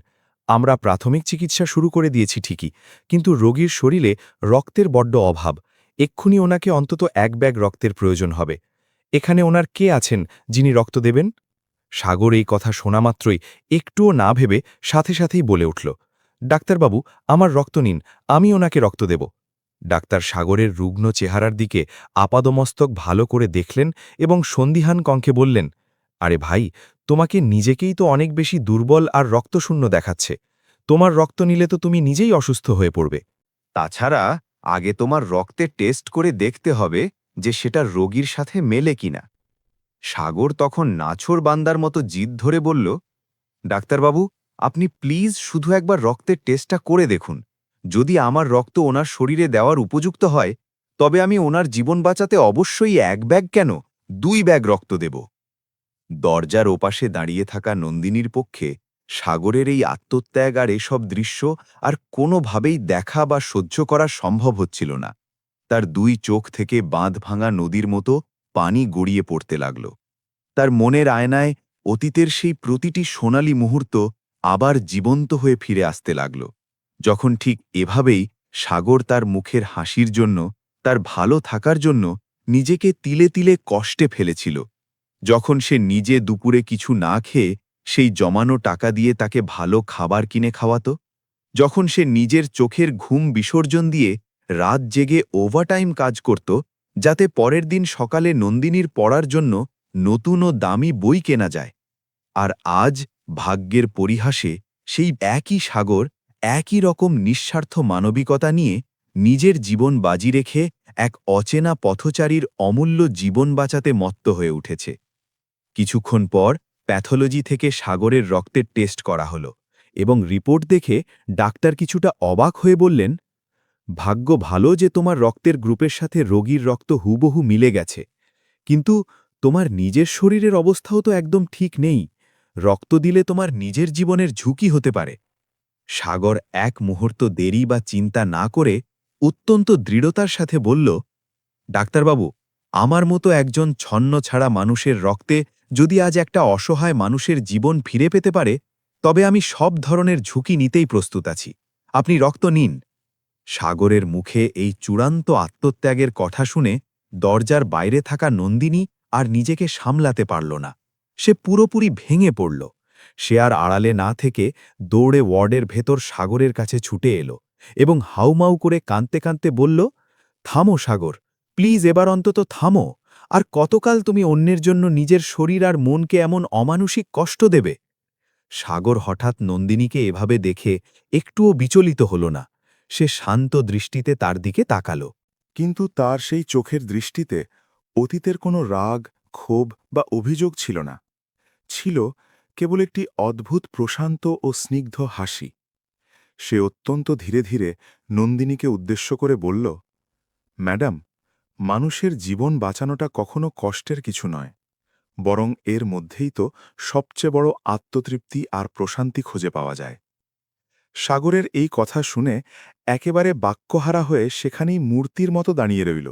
আমরা প্রাথমিক চিকিৎসা শুরু করে দিয়েছি ঠিকই, কিন্তু রোগীর শরীরে রক্তের বড্ড অভাব। এক্ষুনি ওনাকে অন্তত 1 ব্যাগ রক্তের প্রয়োজন হবে। এখানে ওনার কে আছেন যিনি রক্ত দেবেন? সাগর এই কথা শোনা মাত্রই একটুও না ভেবে সাথে সাথেই বলে উঠল, ডাক্তারবাবু, আমার রক্ত নিন, আমি ওনাকে রক্ত দেব। ডাক্তার সাগরের রুগ্ন চেহারার দিকে আপাদমস্তক ভালো করে দেখলেন এবং সন্দিহান কণ্ঠে বললেন, আরে ভাই, তোমাকে নিজেকেই তো অনেক বেশি দুর্বল আর রক্তশূন্য দেখাচ্ছে। তোমার রক্ত নিলে তো তুমি নিজেই অসুস্থ হয়ে পড়বে। তাছাড়া আগে তোমার রক্তে টেস্ট করে দেখতে হবে যে সেটা রোগীর সাথে মেলে কিনা। সাগর তখন নাছোড় বান্দার মতো জিদ ধরে বলল, ডাক্তারবাবু, আপনি প্লিজ শুধু একবার রক্তের টেস্টটা করে দেখুন। যদি আমার রক্ত ওনার শরীরে দেওয়ার উপযুক্ত হয়, তবে আমি ওনার জীবন বাঁচাতে অবশ্যই 1 ব্যাগ কেন 2 ব্যাগ রক্ত দেব। দরজার ওপাশে দাঁড়িয়ে থাকা নন্দিনীর পক্ষে সাগরের এই আত্মত্যাগ আর এসব দৃশ্য আর কোনোভাবেই দেখা বা সহ্য করা সম্ভব হচ্ছিল না। তার 2 চোখ থেকে বাঁধ ভাঙা নদীর মতো পানি গড়িয়ে পড়তে লাগল। তার মনের আয়নায় অতীতের সেই প্রতিটি সোনালী মুহূর্ত আবার জীবন্ত হয়ে ফিরে আসতে লাগল, যখন ঠিক এভাবেই সাগর তার মুখের হাসির জন্য, তার ভালো থাকার জন্য নিজেকে তিলে তিলে কষ্টে ফেলেছিল। যখন সে নিজে দুপুরে কিছু না খেয়ে সেই জমানো টাকা দিয়ে তাকে ভালো খাবার কিনে খাওয়াত, যখন সে নিজের চোখের ঘুম বিসর্জন দিয়ে রাত জেগে ওভারটাইম কাজ করত যাতে পরের দিন সকালে নন্দিনীর পড়ার জন্য নতুন ও দামি বই কেনা যায়। আর আজ ভাগ্যের পরিহাসে সেই একই সাগর একই রকম নিঃস্বার্থ মানবিকতা নিয়ে নিজের জীবন বাজি রেখে এক অচেনা পথচারীর অমূল্য জীবন বাঁচাতে মত্ত হয়ে উঠেছে। কিছুক্ষণ পর প্যাথোলজি থেকে সাগরের রক্তের টেস্ট করা হলো এবং রিপোর্ট দেখে ডাক্তার কিছুটা অবাক হয়ে বললেন, ভাগ্য ভালো যে তোমার রক্তের গ্রুপের সাথে রোগীর রক্ত হুবহু মিলে গেছে, কিন্তু তোমার নিজের শরীরের অবস্থাও তো একদম ঠিক নেই। রক্ত দিলে তোমার নিজের জীবনের ঝুঁকি হতে পারে। সাগর এক মুহূর্ত দেরি বা চিন্তা না করে অত্যন্ত দৃঢ়তার সাথে বলল, ডাক্তারবাবু, আমার মতো একজন ছন্নছাড়া মানুষের রক্তে যদি আজ একটা অসহায় মানুষের জীবন ফিরে পেতে পারে, তবে আমি সব ধরনের ঝুঁকি নিতেই প্রস্তুত আছি। আপনি রক্ত নিন। সাগরের মুখে এই চূড়ান্ত আত্মত্যাগের কথা শুনে দরজার বাইরে থাকা নন্দিনী আর নিজেকে সামলাতে পারল না। সে পুরোপুরি ভেঙে পড়ল। সে আর আড়ালে না থেকে দৌড়ে ওয়ার্ডের ভেতর সাগরের কাছে ছুটে এলো এবং হাউমাউ করে কাঁদতে কাঁদতে বলল, থামো সাগর, প্লিজ এবার অন্তত থামো। আর কতকাল তুমি অন্যের জন্য নিজের শরীর আর মনকে এমন অমানুষিক কষ্ট দেবে? সাগর হঠাৎ নন্দিনীকে এভাবে দেখে একটুও বিচলিত হল না। সে শান্ত দৃষ্টিতে তার দিকে তাকাল। কিন্তু তার সেই চোখের দৃষ্টিতে অতীতের কোনো রাগ, ক্ষোভ বা অভিযোগ ছিল না। ছিল কেবল একটি অদ্ভুত প্রশান্ত ও স্নিগ্ধ হাসি। সে অত্যন্ত ধীরে ধীরে নন্দিনীকে উদ্দেশ্য করে বলল, ম্যাডাম, মানুষের জীবন বাঁচানোটা কখনো কষ্টের কিছু নয়, বরং এর মধ্যেই তো সবচেয়ে বড় আত্মতৃপ্তি আর প্রশান্তি খুঁজে পাওয়া যায়। সাগরের এই কথা শুনে একেবারে বাক্যহারা হয়ে সেখানেই মূর্তির মতো দাঁড়িয়ে রইল।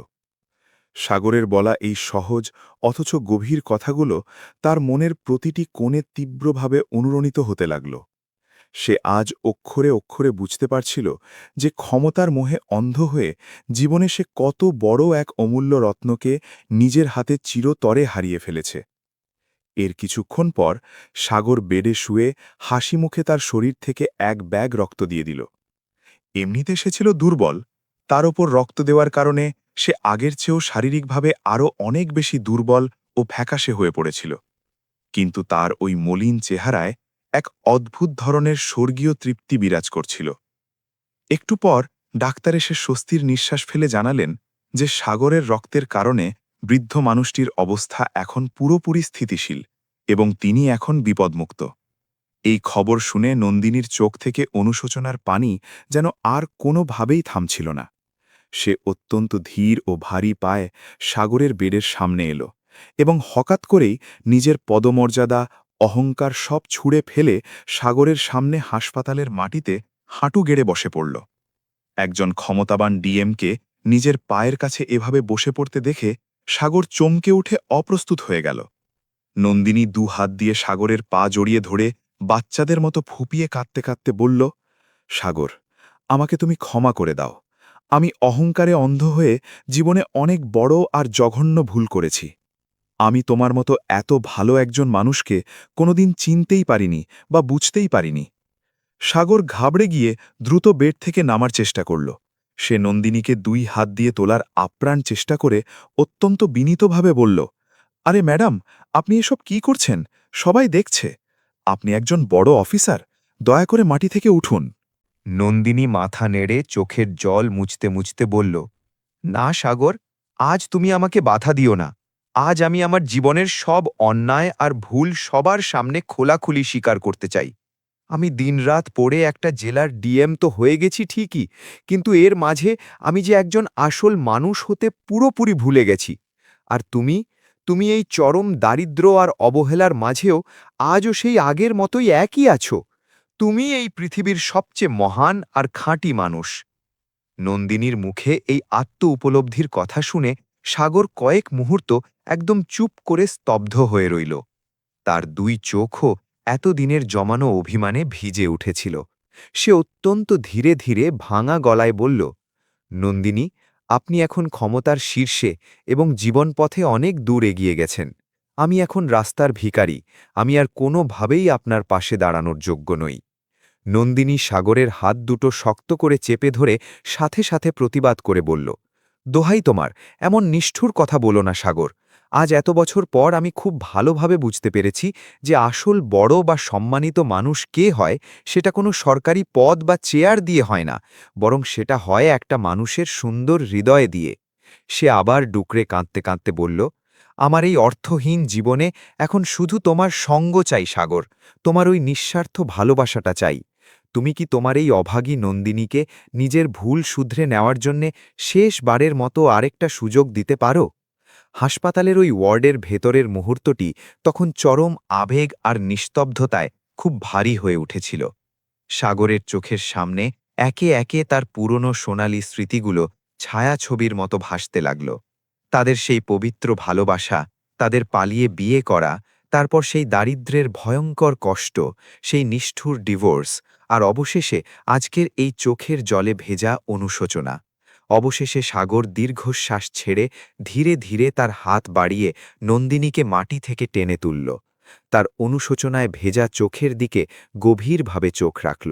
সাগরের বলা এই সহজ অথচ গভীর কথাগুলো তার মনের প্রতিটি কোণে তীব্রভাবে অনুরণিত হতে লাগল। সে আজ অক্ষরে অক্ষরে বুঝতে পারছিল যে ক্ষমতার মোহে অন্ধ হয়ে জীবনে সে কত বড় এক অমূল্য রত্নকে নিজের হাতে চিরতরে হারিয়ে ফেলেছে। এর কিছুক্ষণ পর সাগর বেডে শুয়ে হাসি মুখে তার শরীর থেকে 1 ব্যাগ রক্ত দিয়ে দিল। এমনিতে সে ছিল দুর্বল, তার ওপর রক্ত দেওয়ার কারণে সে আগের চেয়েও শারীরিকভাবে আরও অনেক বেশি দুর্বল ও ফ্যাকাশে হয়ে পড়েছিল। কিন্তু তার ওই মলিন চেহারায় এক অদ্ভুত ধরনের স্বর্গীয় তৃপ্তি বিরাজ করছিল। একটু পর ডাক্তার এসে স্বস্তির নিঃশ্বাস ফেলে জানালেন যে সাগরের রক্তের কারণে বৃদ্ধ মানুষটির অবস্থা এখন পুরোপুরি স্থিতিশীল এবং তিনি এখন বিপদমুক্ত। এই খবর শুনে নন্দিনীর চোখ থেকে অনুশোচনার পানি যেন আর কোনোভাবেই থামছিল না। সে অত্যন্ত ধীর ও ভারী পায়ে সাগরের বেডের সামনে এলো এবং হঠাৎ করেই নিজের পদমর্যাদা, অহংকার সব ছুঁড়ে ফেলে সাগরের সামনে হাসপাতালের মাটিতে হাঁটু গেড়ে বসে পড়ল। একজন ক্ষমতাবান ডিএমকে নিজের পায়ের কাছে এভাবে বসে পড়তে দেখে সাগর চমকে উঠে অপ্রস্তুত হয়ে গেল। নন্দিনী 2 হাত দিয়ে সাগরের পা জড়িয়ে ধরে বাচ্চাদের মতো ফুপিয়ে কাঁদতে কাঁদতে বলল, সাগর, আমাকে তুমি ক্ষমা করে দাও। আমি অহংকারে অন্ধ হয়ে জীবনে অনেক বড় আর জঘন্য ভুল করেছি। আমি তোমার মতো এত ভালো একজন মানুষকে কোনোদিন চিনতেই পারিনি বা বুঝতেই পারিনি। সাগর ঘাবড়ে গিয়ে দ্রুত বেড থেকে নামার চেষ্টা করল। সে নন্দিনীকে 2 হাত দিয়ে তোলার আপ্রাণ চেষ্টা করে অত্যন্ত বিনীতভাবে বলল, আরে ম্যাডাম, আপনি এসব কি করছেন? সবাই দেখছে। আপনি একজন বড় অফিসার, দয়া করে মাটি থেকে উঠুন। নন্দিনী মাথা নেড়ে চোখের জল মুছতে মুছতে বলল, না সাগর, আজ তুমি আমাকে বাধা দিও না। আজ আমি আমার জীবনের সব অন্যায় আর ভুল সবার সামনে খোলাখুলি স্বীকার করতে চাই। আমি দিনরাত পড়ে একটা জেলার ডিএম তো হয়ে গেছি ঠিকই, কিন্তু এর মাঝে আমি যে একজন আসল মানুষ হতে পুরোপুরি ভুলে গেছি। আর তুমি এই চরম দারিদ্র্য আর অবহেলার মাঝেও আজও সেই আগের মতোই একই আছো। তুমি এই পৃথিবীর সবচেয়ে মহান আর খাঁটি মানুষ। নন্দিনীর মুখে এই আত্ম-উপলব্ধির কথা শুনে সাগর কয়েক মুহূর্ত একদম চুপ করে স্তব্ধ হয়ে রইল। তার 2 চোখও এতদিনের জমানো অভিমানে ভিজে উঠেছিল। সে অত্যন্ত ধীরে ধীরে ভাঙা গলায় বলল, নন্দিনী, আপনি এখন ক্ষমতার শীর্ষে এবং জীবনপথে অনেক দূর এগিয়ে গেছেন। আমি এখন রাস্তার ভিখারি, আমি আর কোনোভাবেই আপনার পাশে দাঁড়ানোর যোগ্য নই। নন্দিনী সাগরের হাত দুটো শক্ত করে চেপে ধরে সাথে সাথে প্রতিবাদ করে বলল, দোহাই তোমার, এমন নিষ্ঠুর কথা বলো না সাগর। আজ এত বছর পর আমি খুব ভালোভাবে বুঝতে পেরেছি যে আসল বড় বা সম্মানিত মানুষ কে হয় সেটা কোনো সরকারি পদ বা চেয়ার দিয়ে হয় না, বরং সেটা হয় একটা মানুষের সুন্দর হৃদয় দিয়ে। সে আবার ডুকরে কাঁদতে কাঁদতে বলল, আমার এই অর্থহীন জীবনে এখন শুধু তোমার সঙ্গ চাই সাগর, তোমার ওই নিঃস্বার্থ ভালোবাসাটা চাই। তুমি কি তোমার এই অভাগী নন্দিনীকে নিজের ভুল শুধরে নেওয়ার জন্যে শেষবারের মতো আরেকটা সুযোগ দিতে পারো? হাসপাতালের ওই ওয়ার্ডের ভেতরের মুহূর্তটি তখন চরম আবেগ আর নিস্তব্ধতায় খুব ভারী হয়ে উঠেছিল। সাগরের চোখের সামনে একে একে তার পুরনো সোনালি স্মৃতিগুলো ছায়াছবির মতো ভাসতে লাগল। তাদের সেই পবিত্র ভালোবাসা, তাদের পালিয়ে বিয়ে করা, তারপর সেই দারিদ্র্যের ভয়ঙ্কর কষ্ট, সেই নিষ্ঠুর ডিভোর্স, আর অবশেষে আজকের এই চোখের জলে ভেজা অনুশোচনা। অবশেষে সাগর দীর্ঘশ্বাস ছেড়ে ধীরে ধীরে তার হাত বাড়িয়ে নন্দিনীকে মাটি থেকে টেনে তুলল। তার অনুশোচনায় ভেজা চোখের দিকে গভীরভাবে চোখ রাখল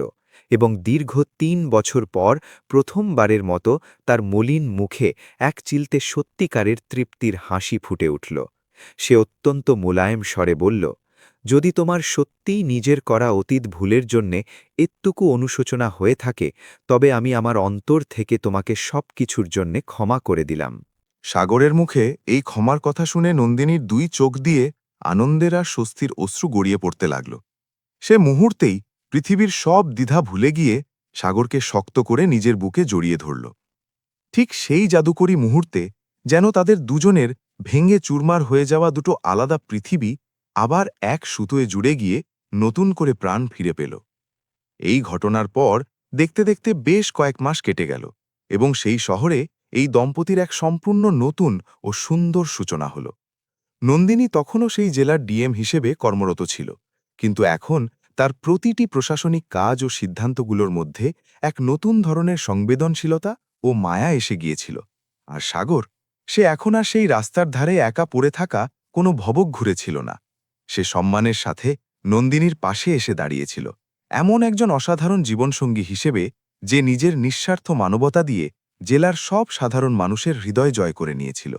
এবং দীর্ঘ 3 বছর পর প্রথমবারের মতো তার মলিন মুখে এক চিলতে সত্যিকারের তৃপ্তির হাসি ফুটে উঠল। সে অত্যন্ত মোলায়েম স্বরে বলল, যদি তোমার সত্যিই নিজের করা অতীত ভুলের জন্যে এতটুকু অনুশোচনা হয়ে থাকে, তবে আমি আমার অন্তর থেকে তোমাকে সব কিছুর জন্যে ক্ষমা করে দিলাম। সাগরের মুখে এই ক্ষমার কথা শুনে নন্দিনীর 2 চোখ দিয়ে আনন্দের আর স্বস্তির অশ্রু গড়িয়ে পড়তে লাগল। সে মুহূর্তেই পৃথিবীর সব দ্বিধা ভুলে গিয়ে সাগরকে শক্ত করে নিজের বুকে জড়িয়ে ধরল। ঠিক সেই জাদুকরী মুহূর্তে যেন তাদের দুজনের ভেঙে চুরমার হয়ে যাওয়া দুটো আলাদা পৃথিবী আবার এক সুতোয় জুড়ে গিয়ে নতুন করে প্রাণ ফিরে পেল। এই ঘটনার পর দেখতে দেখতে বেশ কয়েক মাস কেটে গেল এবং সেই শহরে এই দম্পতির এক সম্পূর্ণ নতুন ও সুন্দর সূচনা হল। নন্দিনী তখনও সেই জেলার ডিএম হিসেবে কর্মরত ছিল, কিন্তু এখন তার প্রতিটি প্রশাসনিক কাজ ও সিদ্ধান্তগুলোর মধ্যে এক নতুন ধরনের সংবেদনশীলতা ও মায়া এসে গিয়েছিল। আর সাগর, সে এখন আর সেই রাস্তার ধারে একা পড়ে থাকা কোনো ভবক ঘুরে ছিল না। সে সম্মানের সাথে নন্দিনীর পাশে এসে দাঁড়িয়েছিল, এমন একজন অসাধারণ জীবনসঙ্গী হিসেবে যে নিজের নিঃস্বার্থ মানবতা দিয়ে জেলার সব সাধারণ মানুষের হৃদয় জয় করে নিয়েছিল।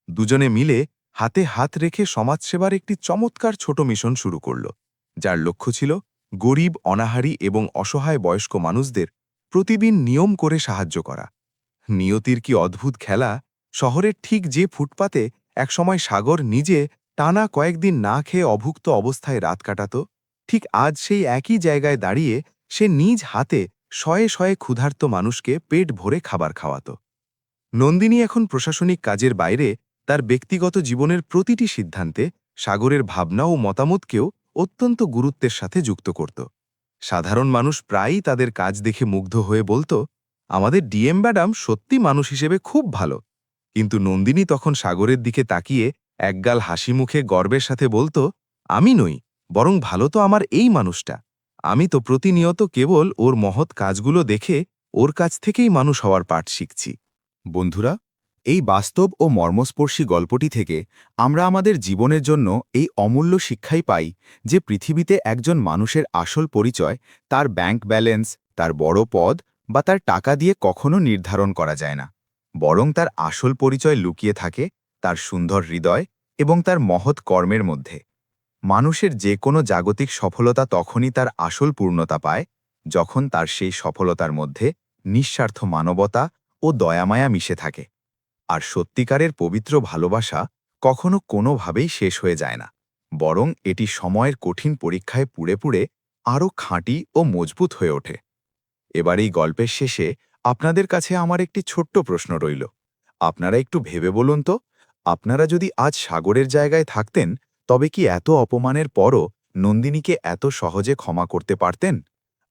দুজনে মিলে হাতে হাত রেখে সমাজসেবার একটি চমৎকার ছোট মিশন শুরু করল, যার লক্ষ্য ছিল গরিব, অনাহারী এবং অসহায় বয়স্ক মানুষদের প্রতিদিন নিয়ম করে সাহায্য করা। নিয়তির কি অদ্ভুত খেলা! শহরের ঠিক যে ফুটপাতে একসময় সাগর নিজে টানা কয়েকদিন না খেয়ে অভুক্ত অবস্থায় রাত কাটাত, ঠিক আজ সেই একই জায়গায় দাঁড়িয়ে সে নিজ হাতে শয়ে শয়ে ক্ষুধার্ত মানুষকে পেট ভরে খাবার খাওয়াত। নন্দিনী এখন প্রশাসনিক কাজের বাইরে তার ব্যক্তিগত জীবনের প্রতিটি সিদ্ধান্তে সাগরের ভাবনা ও মতামতকেও অত্যন্ত গুরুত্বের সাথে যুক্ত করত। সাধারণ মানুষ প্রায়ই তাদের কাজ দেখে মুগ্ধ হয়ে বলত, আমাদের ডিএম ম্যাডাম সত্যি মানুষ হিসেবে খুব ভালো। কিন্তু নন্দিনী তখন সাগরের দিকে তাকিয়ে একগাল হাসি মুখে গর্বের সাথে বলত, আমি নই, বরং ভালো তো আমার এই মানুষটা। আমি তো প্রতিনিয়ত কেবল ওর মহৎ কাজগুলো দেখে ওর কাছ থেকেই মানুষ হওয়ার পাঠ শিখছি। বন্ধুরা, এই বাস্তব ও মর্মস্পর্শী গল্পটি থেকে আমরা আমাদের জীবনের জন্য এই অমূল্য শিক্ষাই পাই যে পৃথিবীতে একজন মানুষের আসল পরিচয় তার ব্যাংক ব্যালেন্স, তার বড় পদ বা তার টাকা দিয়ে কখনো নির্ধারণ করা যায় না, বরং তার আসল পরিচয় লুকিয়ে থাকে তার সুন্দর হৃদয় এবং তার মহৎ কর্মের মধ্যে। মানুষের যে কোনো জাগতিক সফলতা তখনই তার আসল পূর্ণতা পায় যখন তার সেই সফলতার মধ্যে নিঃস্বার্থ মানবতা ও দয়ামায়া মিশে থাকে। আর সত্যিকারের পবিত্র ভালোবাসা কখনো কোনোভাবেই শেষ হয়ে যায় না, বরং এটি সময়ের কঠিন পরীক্ষায় পুড়ে পুড়ে আরও খাঁটি ও মজবুত হয়ে ওঠে। এবার এই গল্পের শেষে আপনাদের কাছে আমার একটি ছোট্ট প্রশ্ন রইল। আপনারা একটু ভেবে বলুন তো, আপনারা যদি আজ সাগরের জায়গায় থাকতেন তবে কি এত অপমানের পরও নন্দিনীকে এত সহজে ক্ষমা করতে পারতেন?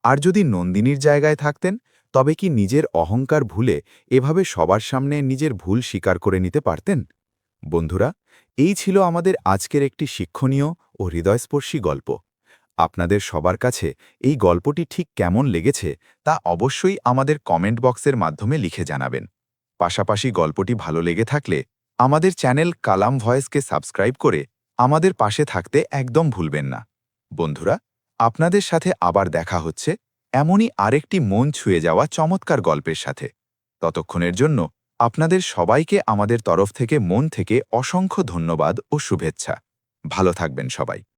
আর যদি নন্দিনীর জায়গায় থাকতেন তবে কি নিজের অহংকার ভুলে এভাবে সবার সামনে নিজের ভুল স্বীকার করে নিতে পারতেন? বন্ধুরা, এই ছিল আমাদের আজকের একটি শিক্ষণীয় ও হৃদয়স্পর্শী গল্প। আপনাদের সবার কাছে এই গল্পটি ঠিক কেমন লেগেছে তা অবশ্যই আমাদের কমেন্ট বক্সের মাধ্যমে লিখে জানাবেন। পাশাপাশি গল্পটি ভালো লেগে থাকলে আমাদের চ্যানেল কালাম ভয়েসকে সাবস্ক্রাইব করে আমাদের পাশে থাকতে একদম ভুলবেন না। বন্ধুরা, আপনাদের সাথে আবার দেখা হচ্ছে এমনই আরেকটি মন ছুঁয়ে যাওয়া চমৎকার গল্পের সাথে। ততক্ষণের জন্য আপনাদের সবাইকে আমাদের তরফ থেকে মন থেকে অসংখ্য ধন্যবাদ ও শুভেচ্ছা। ভালো থাকবেন সবাই।